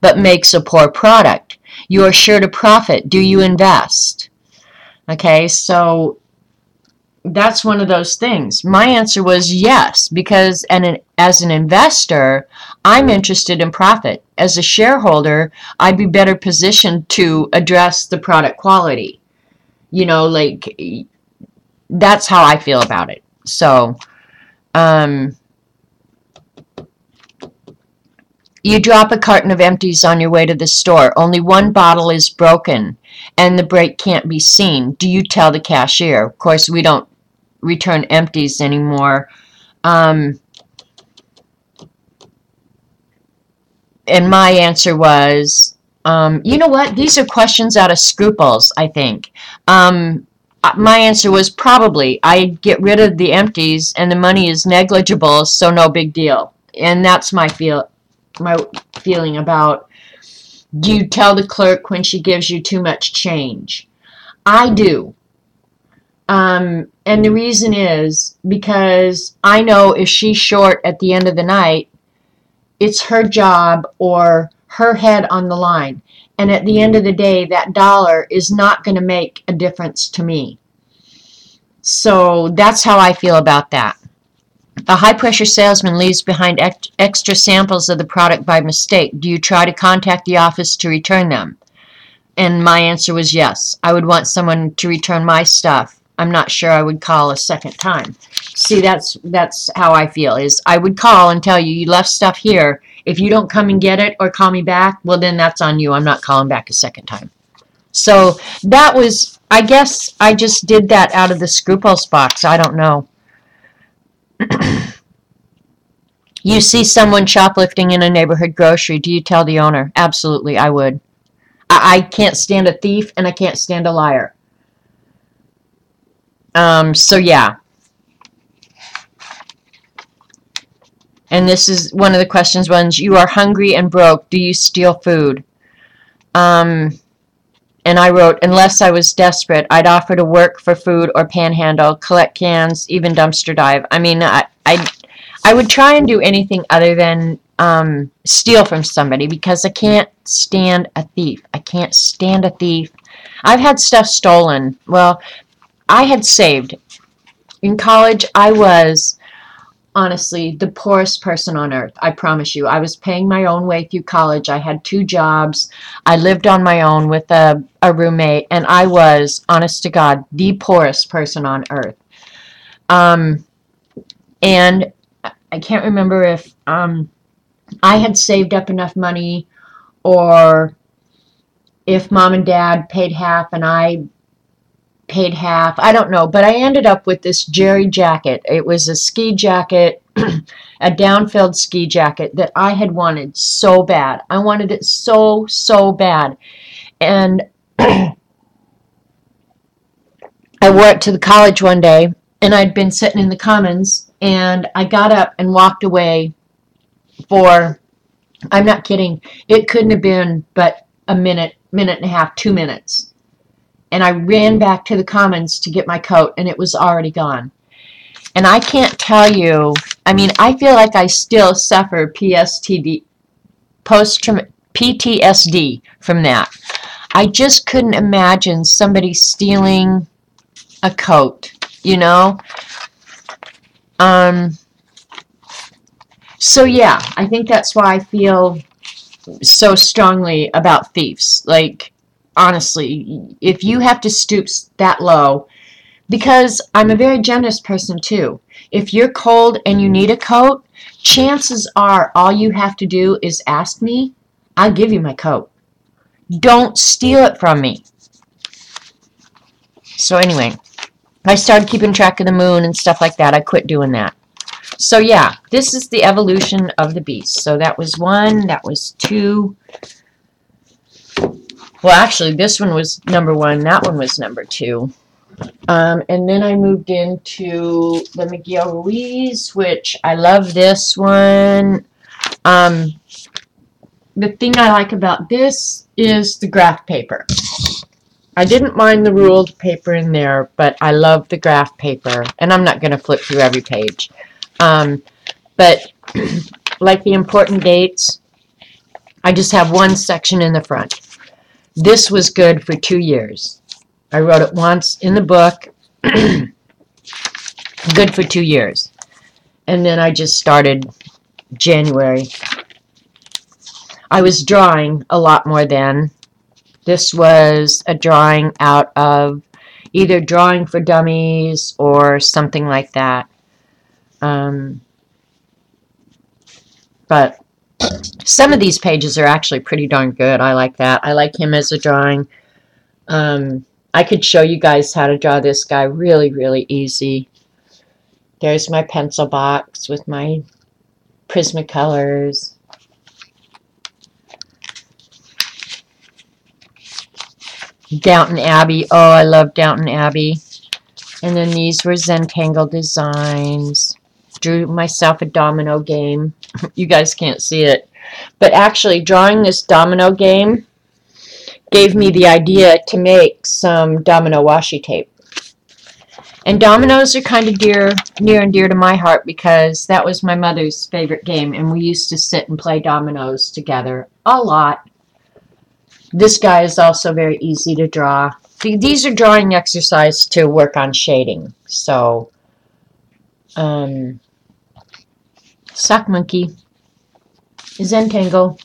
but makes a poor product. You are sure to profit. Do you invest? Okay, so that's one of those things. My answer was yes, because as an investor, I'm interested in profit. As a shareholder, I'd be better positioned to address the product quality. You know, like, that's how I feel about it. So, you drop a carton of empties on your way to the store. Only one bottle is broken, and the break can't be seen. Do you tell the cashier? Of course, we don't return empties anymore. And my answer was, you know what? These are questions out of scruples, I think. My answer was probably. I'd get rid of the empties, and the money is negligible, so no big deal. And that's my feeling about, do you tell the clerk when she gives you too much change? I do. And the reason is because I know if she's short at the end of the night, it's her job or her head on the line. And at the end of the day, that dollar is not going to make a difference to me. So that's how I feel about that. A high-pressure salesman leaves behind extra samples of the product by mistake. Do you try to contact the office to return them? And my answer was yes. I would want someone to return my stuff. I'm not sure I would call a second time. See, that's how I feel, is I would call and tell you, you left stuff here, If you don't come and get it or call me back, well, then that's on you. I'm not calling back a second time. So that was, I guess I just did that out of the scruples box. I don't know. You see someone shoplifting in a neighborhood grocery. Do you tell the owner? Absolutely, I would. I can't stand a thief and I can't stand a liar. So yeah. And this is one of the questions ones. You are hungry and broke. Do you steal food? And I wrote, unless I was desperate, I'd offer to work for food or panhandle, collect cans, even dumpster dive. I mean, I would try and do anything other than steal from somebody because I can't stand a thief. I can't stand a thief. I've had stuff stolen. Well, I had saved. In college, I was honestly the poorest person on earth. I promise you. I was paying my own way through college. I had 2 jobs. I lived on my own with a roommate, and I was, honest to God, the poorest person on earth. And I can't remember if I had saved up enough money or if mom and dad paid half and I paid half. I don't know, but I ended up with this Jerry jacket. It was a ski jacket, a down-filled ski jacket that I had wanted so bad. I wanted it so, so bad. And I wore it to the college one day, and I'd been sitting in the Commons, and I got up and walked away for, I'm not kidding, it couldn't have been but a minute, minute and a half, 2 minutes. And I ran back to the Commons to get my coat, and it was already gone. And I can't tell you, I mean, I feel like I still suffer PTSD from that. I just couldn't imagine somebody stealing a coat, you know? So yeah, I think that's why I feel so strongly about thieves. Like, honestly, if you have to stoop that low, because I'm a very generous person too. If you're cold and you need a coat, chances are all you have to do is ask me. I'll give you my coat. Don't steal it from me. So anyway, I started keeping track of the moon and stuff like that. I quit doing that. So yeah, this is the evolution of the beast. So that was 1, that was 2. Well, actually, this one was number 1. That one was number 2. And then I moved into the Miguel Ruiz, which I love this one. The thing I like about this is the graph paper. I didn't mind the ruled paper in there, but I love the graph paper. And I'm not going to flip through every page. But like the important dates, I just have one section in the front. This was good for 2 years. I wrote it once in the book. Good for 2 years. And then I just started January. I was drawing a lot more then. This was a drawing out of either Drawing for Dummies or something like that. But some of these pages are actually pretty darn good. I like that. I like him as a drawing. I could show you guys how to draw this guy really, really easy. There's my pencil box with my Prismacolors. Downton Abbey. Oh, I love Downton Abbey. And then these were Zentangle designs. Drew myself a domino game. You guys can't see it. But actually, drawing this domino game gave me the idea to make some domino washi tape. And dominoes are kind of near and dear to my heart because that was my mother's favorite game, and we used to sit and play dominoes together a lot. This guy is also very easy to draw. These are drawing exercise to work on shading. So, Sock Monkey, Zentangle.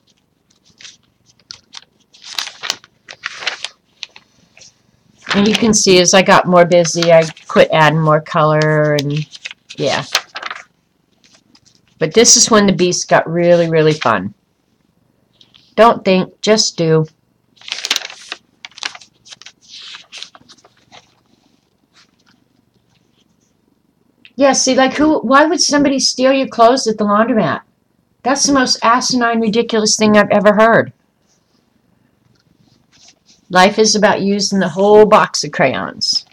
And you can see as I got more busy, I quit adding more color, and yeah. But this is when the beast got really, really fun. Don't think, just do. Yeah, see, like why would somebody steal your clothes at the laundromat? That's the most asinine, ridiculous thing I've ever heard. Life is about using the whole box of crayons.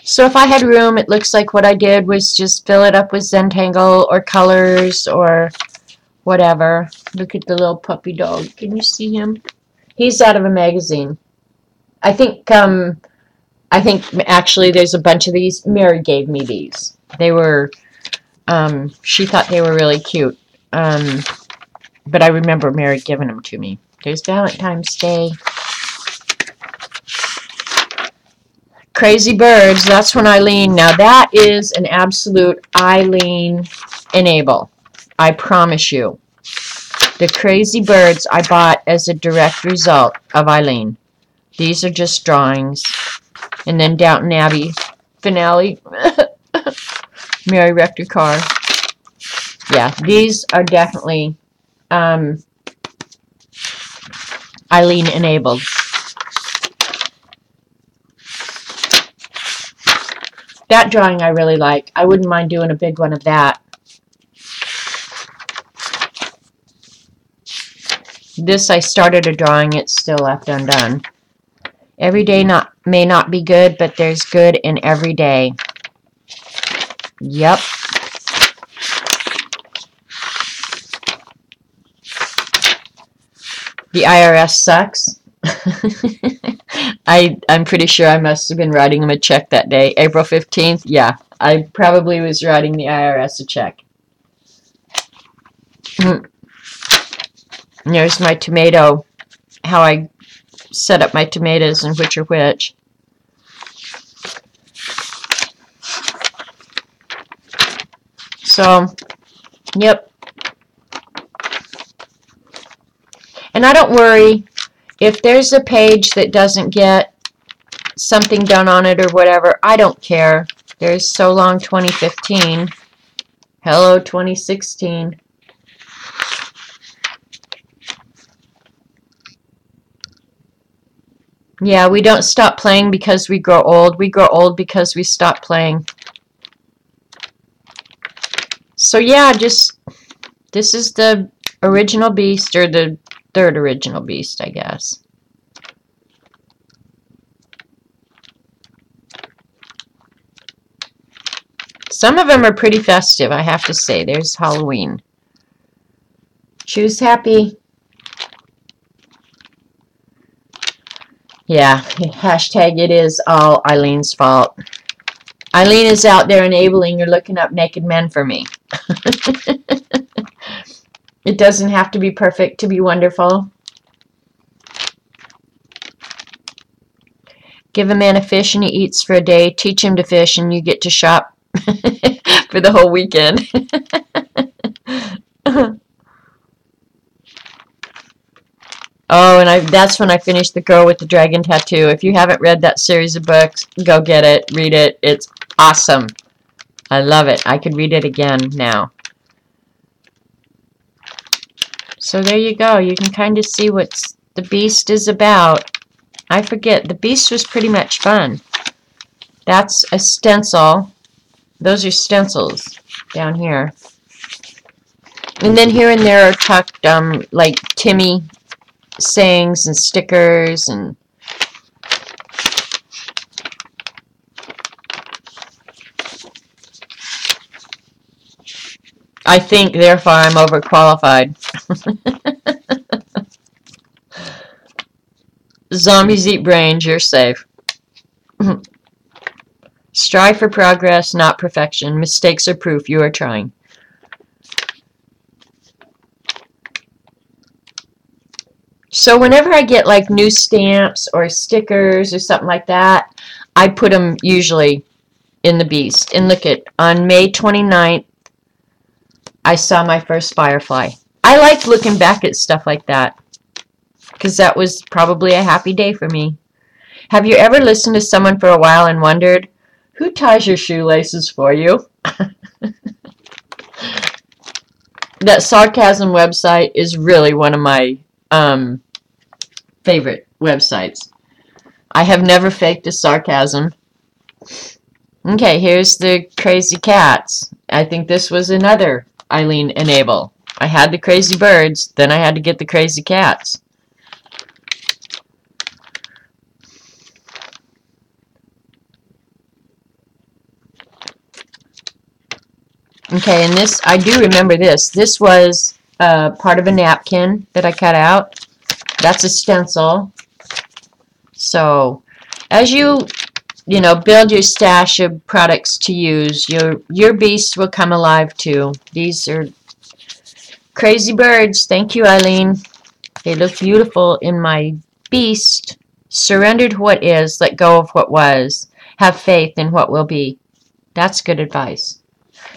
So if I had room, it looks like what I did was just fill it up with Zentangle or colors or whatever. Look at the little puppy dog. Can you see him? He's out of a magazine. I think actually there's a bunch of these. Mary gave me these. They were, she thought they were really cute. But I remember Mary giving them to me. There's Valentine's Day. Crazy Birds, that's when Eileen, now that is an absolute Eileen enable. I promise you. The Crazy Birds I bought as a direct result of Eileen. These are just drawings. And then Downton Abbey finale. Mary wrecked her car. Yeah, these are definitely Eileen enabled. That drawing I really like. I wouldn't mind doing a big one of that. This I started a drawing, it's still left undone. Every day may not be good, but there's good in every day. Yep. The IRS sucks. I'm pretty sure I must have been writing them a check that day. April 15th, yeah. I probably was writing the IRS a check. There's my tomato, how I set up my tomatoes and which are which. So, yep. And I don't worry if there's a page that doesn't get something done on it or whatever. I don't care. There's so long 2015. Hello 2016. Yeah, we don't stop playing because we grow old. We grow old because we stop playing. So yeah, just this is the original beast, or the third original beast, I guess. Some of them are pretty festive, I have to say. There's Halloween. Choose happy. Yeah, hashtag it is all Eileen's fault. Eileen is out there enabling or looking up naked men for me. It doesn't have to be perfect to be wonderful. Give a man a fish and he eats for a day. Teach him to fish and you get to shop for the whole weekend. Oh, and that's when I finished The Girl with the Dragon Tattoo. If you haven't read that series of books, go get it. Read it. It's awesome. I love it. I could read it again now. So there you go. You can kind of see what the Beast is about. I forget. The Beast was pretty much fun. That's a stencil. Those are stencils down here. And then here and there are tucked, like Timmy sayings and stickers and I think therefore I'm overqualified. Zombies eat brains, you're safe. Strive for progress, not perfection. Mistakes are proof you are trying. So whenever I get like new stamps or stickers or something like that, I put them usually in the Beast. And look at, on May 29th, I saw my first firefly. I like looking back at stuff like that because that was probably a happy day for me. Have you ever listened to someone for a while and wondered, Who ties your shoelaces for you? That sarcasm website is really one of my favorite websites. I have never faked a sarcasm. Okay, here's the crazy cats. I think this was another Eileen Enable. I had the crazy birds, then I had to get the crazy cats. Okay, and this, I do remember this. This was part of a napkin that I cut out. That's a stencil. So, as you build your stash of products to use, your beasts will come alive too. These are crazy birds. Thank you, Eileen. They look beautiful in my beast. Surrender to what is, let go of what was. Have faith in what will be. That's good advice.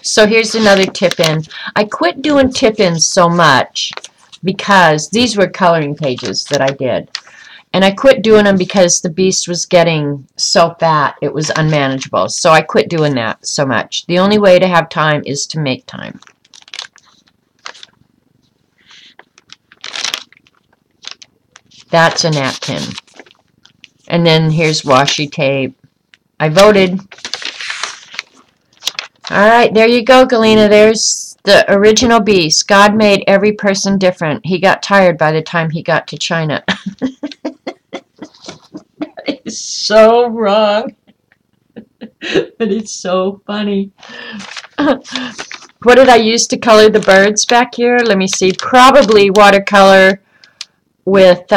So here's another tip-in. I quit doing tip-ins so much because these were coloring pages that I did. And I quit doing them because the beast was getting so fat it was unmanageable. So I quit doing that so much. The only way to have time is to make time. That's a napkin. And then here's washi tape. I voted. Alright, there you go, Galena. There's the original beast. God made every person different. He got tired by the time he got to China. It's so wrong. But it's so funny. What did I use to color the birds back here? Let me see. Probably watercolor with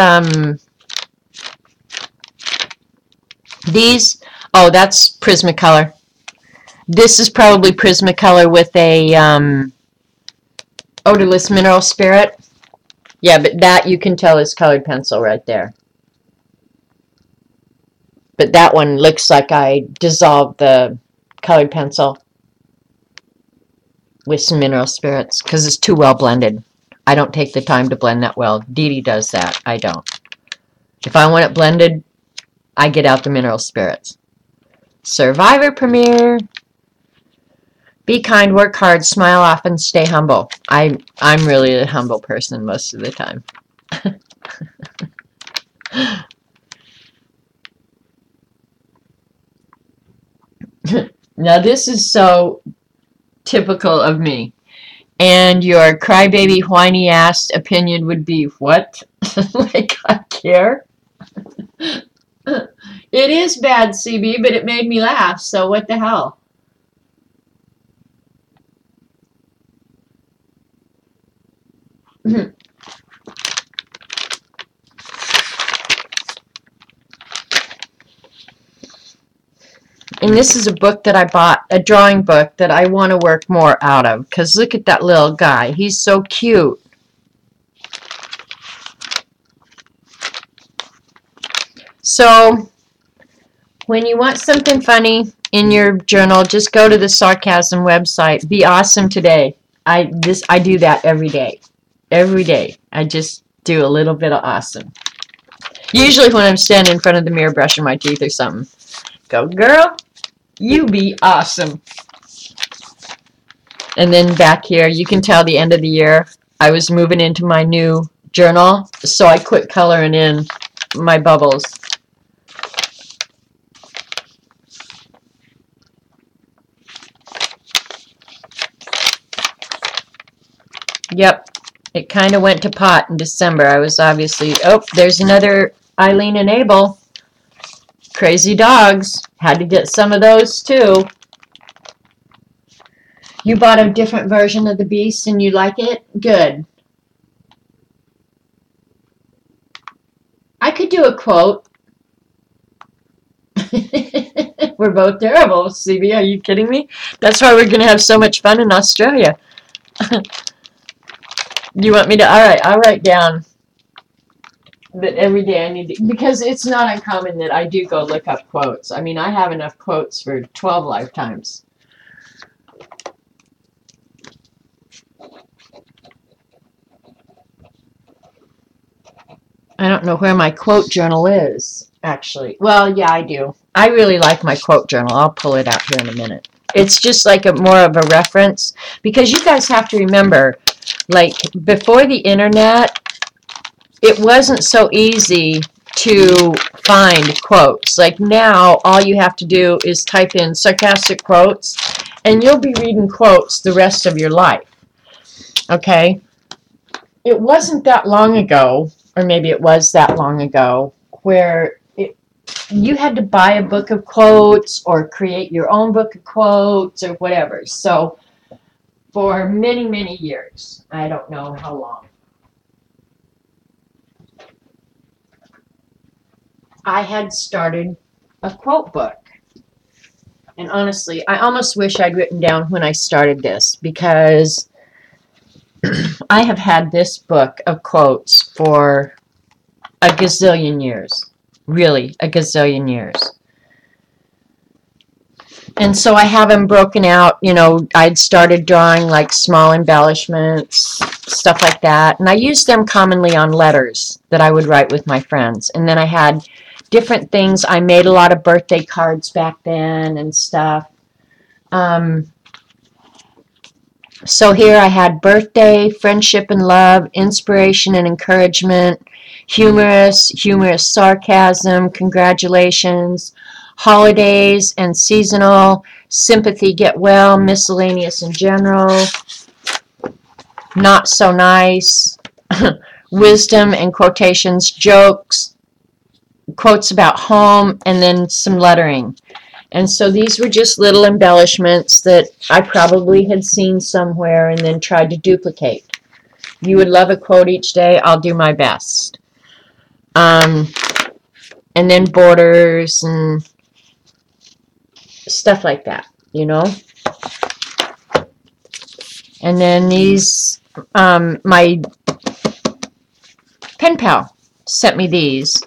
these. Oh, that's Prismacolor. This is probably Prismacolor with a odorless mineral spirit. Yeah, but that you can tell is colored pencil right there. But that one looks like I dissolved the colored pencil with some mineral spirits because it's too well blended. I don't take the time to blend that well. Dee Dee does that. I don't. If I want it blended, I get out the mineral spirits. Survivor premiere. Be kind, work hard, smile often, stay humble. I'm really a humble person most of the time. Now this is so typical of me. And your crybaby whiny ass opinion would be what? Like I care? It is bad, CB, but it made me laugh, so what the hell? And this is a book that I bought, a drawing book that I want to work more out of. Because look at that little guy. He's so cute. So, when you want something funny in your journal, just go to the sarcasm website. Be awesome today. I do that every day. Every day. I just do a little bit of awesome. Usually when I'm standing in front of the mirror brushing my teeth or something. Go, girl. You be awesome. And then back here, you can tell the end of the year, I was moving into my new journal, so I quit coloring in my bubbles. Yep, it kind of went to pot in December. I was obviously, oh, there's another Eileen and Abel. Crazy dogs. Had to get some of those too. You bought a different version of the beast and you like it? Good. I could do a quote. We're both terrible, CB. Are you kidding me? That's why we're going to have so much fun in Australia. You want me to? All right, I'll write down that every day I need to, because it's not uncommon that I do go look up quotes. I mean, I have enough quotes for 12 lifetimes. I don't know where my quote journal is, actually. Well, yeah, I do. I really like my quote journal. I'll pull it out here in a minute. It's just like a more of a reference, because you guys have to remember, like before the internet, it wasn't so easy to find quotes. Like now, all you have to do is type in sarcastic quotes, and you'll be reading quotes the rest of your life. Okay? It wasn't that long ago, or maybe it was that long ago, where you had to buy a book of quotes or create your own book of quotes or whatever. So for many, many years, I don't know how long, I had started a quote book. And honestly, I almost wish I'd written down when I started this, because I have had this book of quotes for a gazillion years. Really, a gazillion years. And so I have them broken out. You know, I'd started drawing like small embellishments, stuff like that. And I used them commonly on letters that I would write with my friends. And then I had different things. I made a lot of birthday cards back then and stuff. So here I had birthday, friendship and love, inspiration and encouragement, humorous sarcasm, congratulations, holidays and seasonal, sympathy, get well, miscellaneous and general, not so nice, wisdom and quotations, jokes, quotes about home, and then some lettering. And so these were just little embellishments that I probably had seen somewhere and then tried to duplicate. You would love a quote each day. I'll do my best. And then borders and stuff like that, you know. And then these, my pen pal sent me these.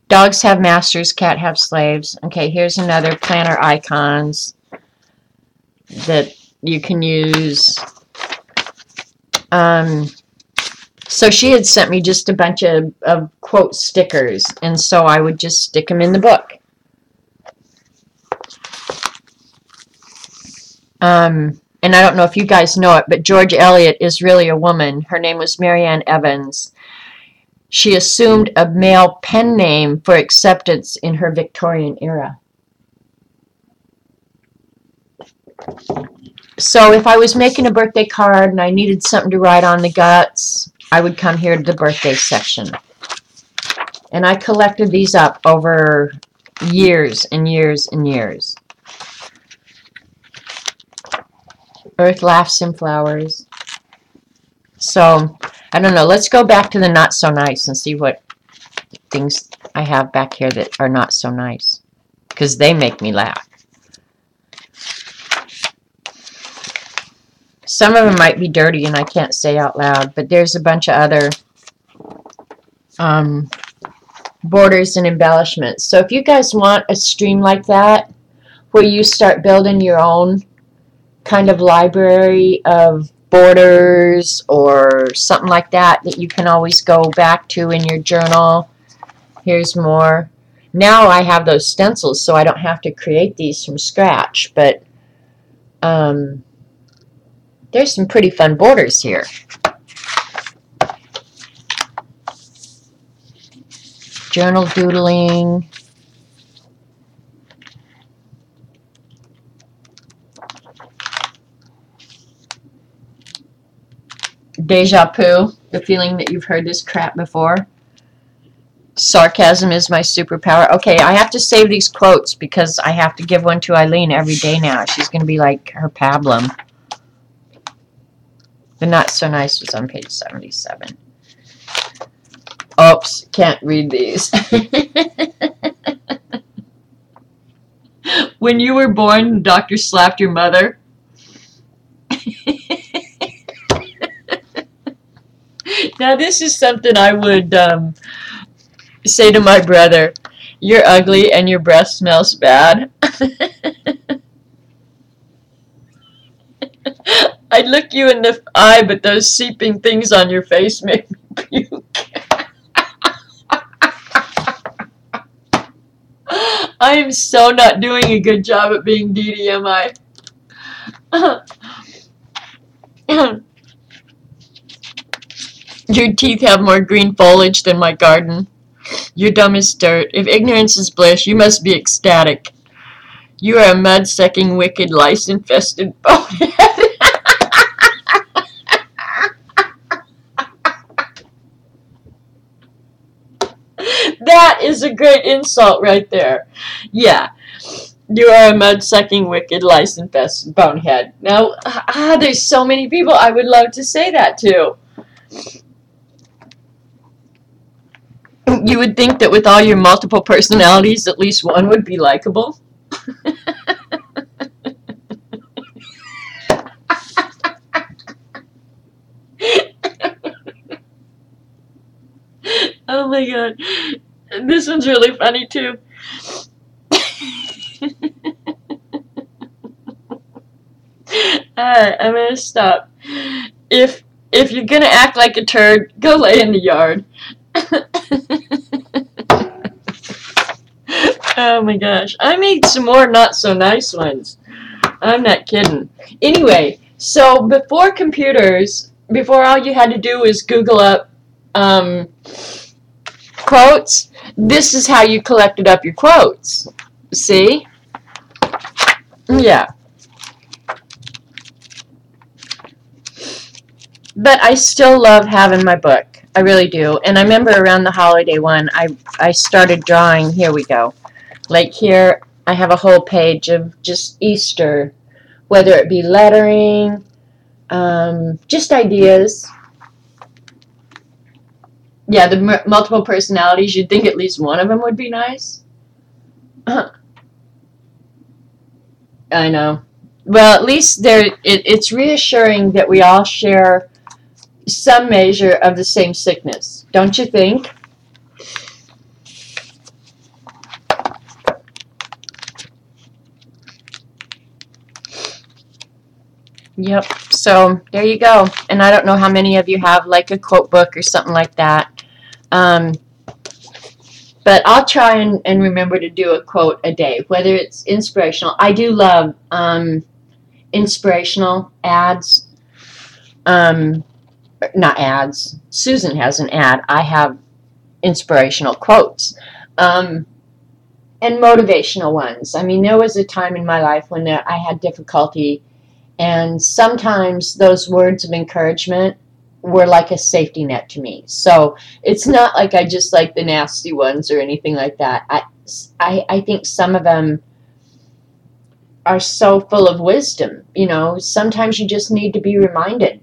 Dogs have masters, cat have slaves. Okay, here's another planner icons that you can use. So she had sent me just a bunch of quote stickers, and so I would just stick them in the book. And I don't know if you guys know it, but George Eliot is really a woman. Her name was Marianne Evans. She assumed a male pen name for acceptance in her Victorian era. So if I was making a birthday card and I needed something to write on the guts, I would come here to the birthday section. And I collected these up over years and years and years. Earth laughs in flowers. So, I don't know. Let's go back to the not so nice and see what things I have back here that are not so nice, because they make me laugh. Some of them might be dirty and I can't say out loud, but there's a bunch of other borders and embellishments. So if you guys want a stream like that, where you start building your own kind of library of borders or something like that that you can always go back to in your journal. Here's more. Now I have those stencils, so I don't have to create these from scratch, but there's some pretty fun borders here. Journal doodling. Deja vu, the feeling that you've heard this crap before. Sarcasm is my superpower. Okay, I have to save these quotes because I have to give one to Eileen every day now. She's going to be like her pablum. The not so nice was on page 77. Oops, can't read these. When you were born, the doctor slapped your mother. Now this is something I would say to my brother. You're ugly and your breath smells bad. I'd look you in the eye, but those seeping things on your face make me puke. I am so not doing a good job at being Dee am I? Your teeth have more green foliage than my garden. You're dumb as dirt. If ignorance is bliss, you must be ecstatic. You are a mud-sucking, wicked, lice-infested bonehead. That is a great insult right there. Yeah. You are a mud-sucking, wicked, lice-infested bonehead. Now, there's so many people I would love to say that to. You would think that with all your multiple personalities, at least one would be likable. Oh my god. This one's really funny too. Alright, I'm gonna stop. If you're gonna act like a turd, go lay in the yard. Oh my gosh. I made some more not so nice ones. I'm not kidding. Anyway, so before computers, before all you had to do was Google up quotes, this is how you collected up your quotes. See? Yeah. But I still love having my book. I really do. And I remember around the holiday one, I started drawing. Here we go. Like here, I have a whole page of just Easter, whether it be lettering, just ideas. Yeah, the multiple personalities, you'd think at least one of them would be nice. I know. Well, at least it's reassuring that we all share some measure of the same sickness, don't you think? Yep. So there you go. And I don't know how many of you have like a quote book or something like that. But I'll try and remember to do a quote a day, whether it's inspirational. I do love inspirational ads. Not ads. Susan has an ad. I have inspirational quotes. And motivational ones. I mean, there was a time in my life when I had difficulty, and sometimes those words of encouragement were like a safety net to me. So it's not like I just like the nasty ones or anything like that. I think some of them are so full of wisdom. You know, sometimes you just need to be reminded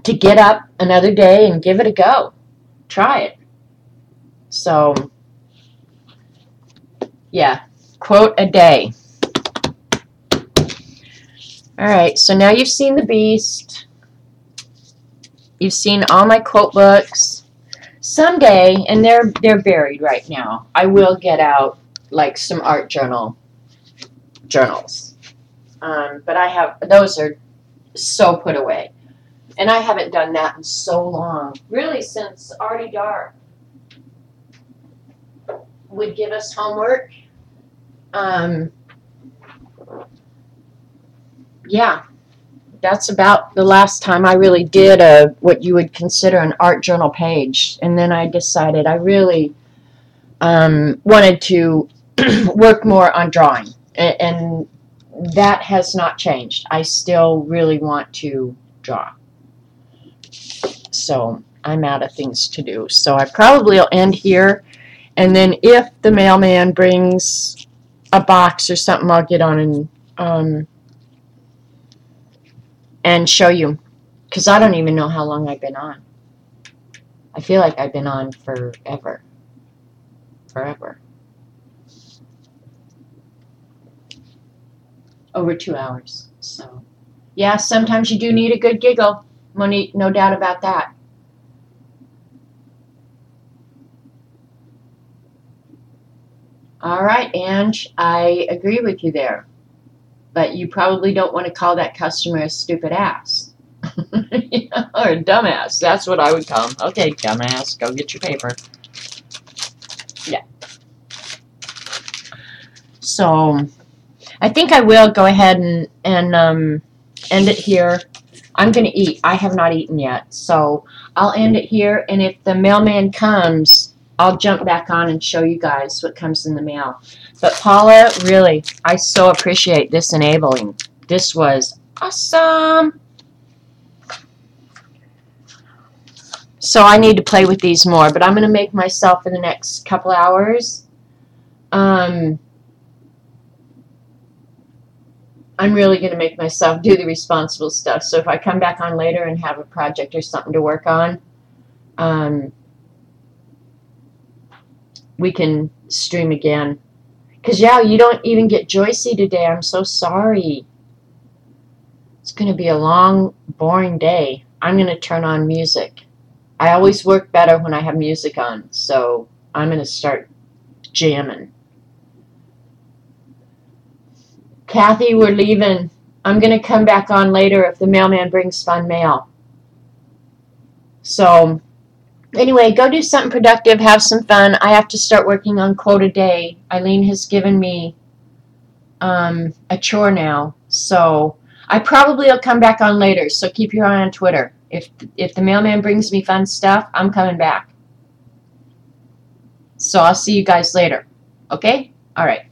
to get up another day and give it a go. Try it. So, yeah, quote a day. All right, so now you've seen The Beast. You've seen all my quote books. Someday, and they're buried right now, I will get out like some art journals. But I have, those are so put away. And I haven't done that in so long. Really, since Artie Dark would give us homework. Yeah, that's about the last time I really did what you would consider an art journal page. And then I decided I really wanted to work more on drawing. And that has not changed. I still really want to draw. So I'm out of things to do. So I probably will end here. And then if the mailman brings a box or something, I'll get on and show you. Because I don't even know how long I've been on. I feel like I've been on forever. Forever. Over 2 hours. So, yeah, sometimes you do need a good giggle. No doubt about that. All right, Ange, I agree with you there. But you probably don't want to call that customer a stupid ass. Or a dumbass. That's what I would call them. Okay, dumbass, go get your paper. Yeah. So I think I will go ahead and end it here. I'm going to eat. I have not eaten yet. So I'll end it here. And if the mailman comes, I'll jump back on and show you guys what comes in the mail. But Paula, really, I so appreciate this enabling. This was awesome. So I need to play with these more. But I'm going to make myself for the next couple hours. I'm really going to make myself do the responsible stuff. So if I come back on later and have a project or something to work on, we can stream again. Because, yeah, you don't even get Joycey today. I'm so sorry. It's going to be a long, boring day. I'm going to turn on music. I always work better when I have music on. So I'm going to start jamming. Kathy, we're leaving. I'm going to come back on later if the mailman brings fun mail. So, anyway, go do something productive. Have some fun. I have to start working on quote a day. Eileen has given me a chore now. So, I probably will come back on later. So, keep your eye on Twitter. If the mailman brings me fun stuff, I'm coming back. So, I'll see you guys later. Okay? All right.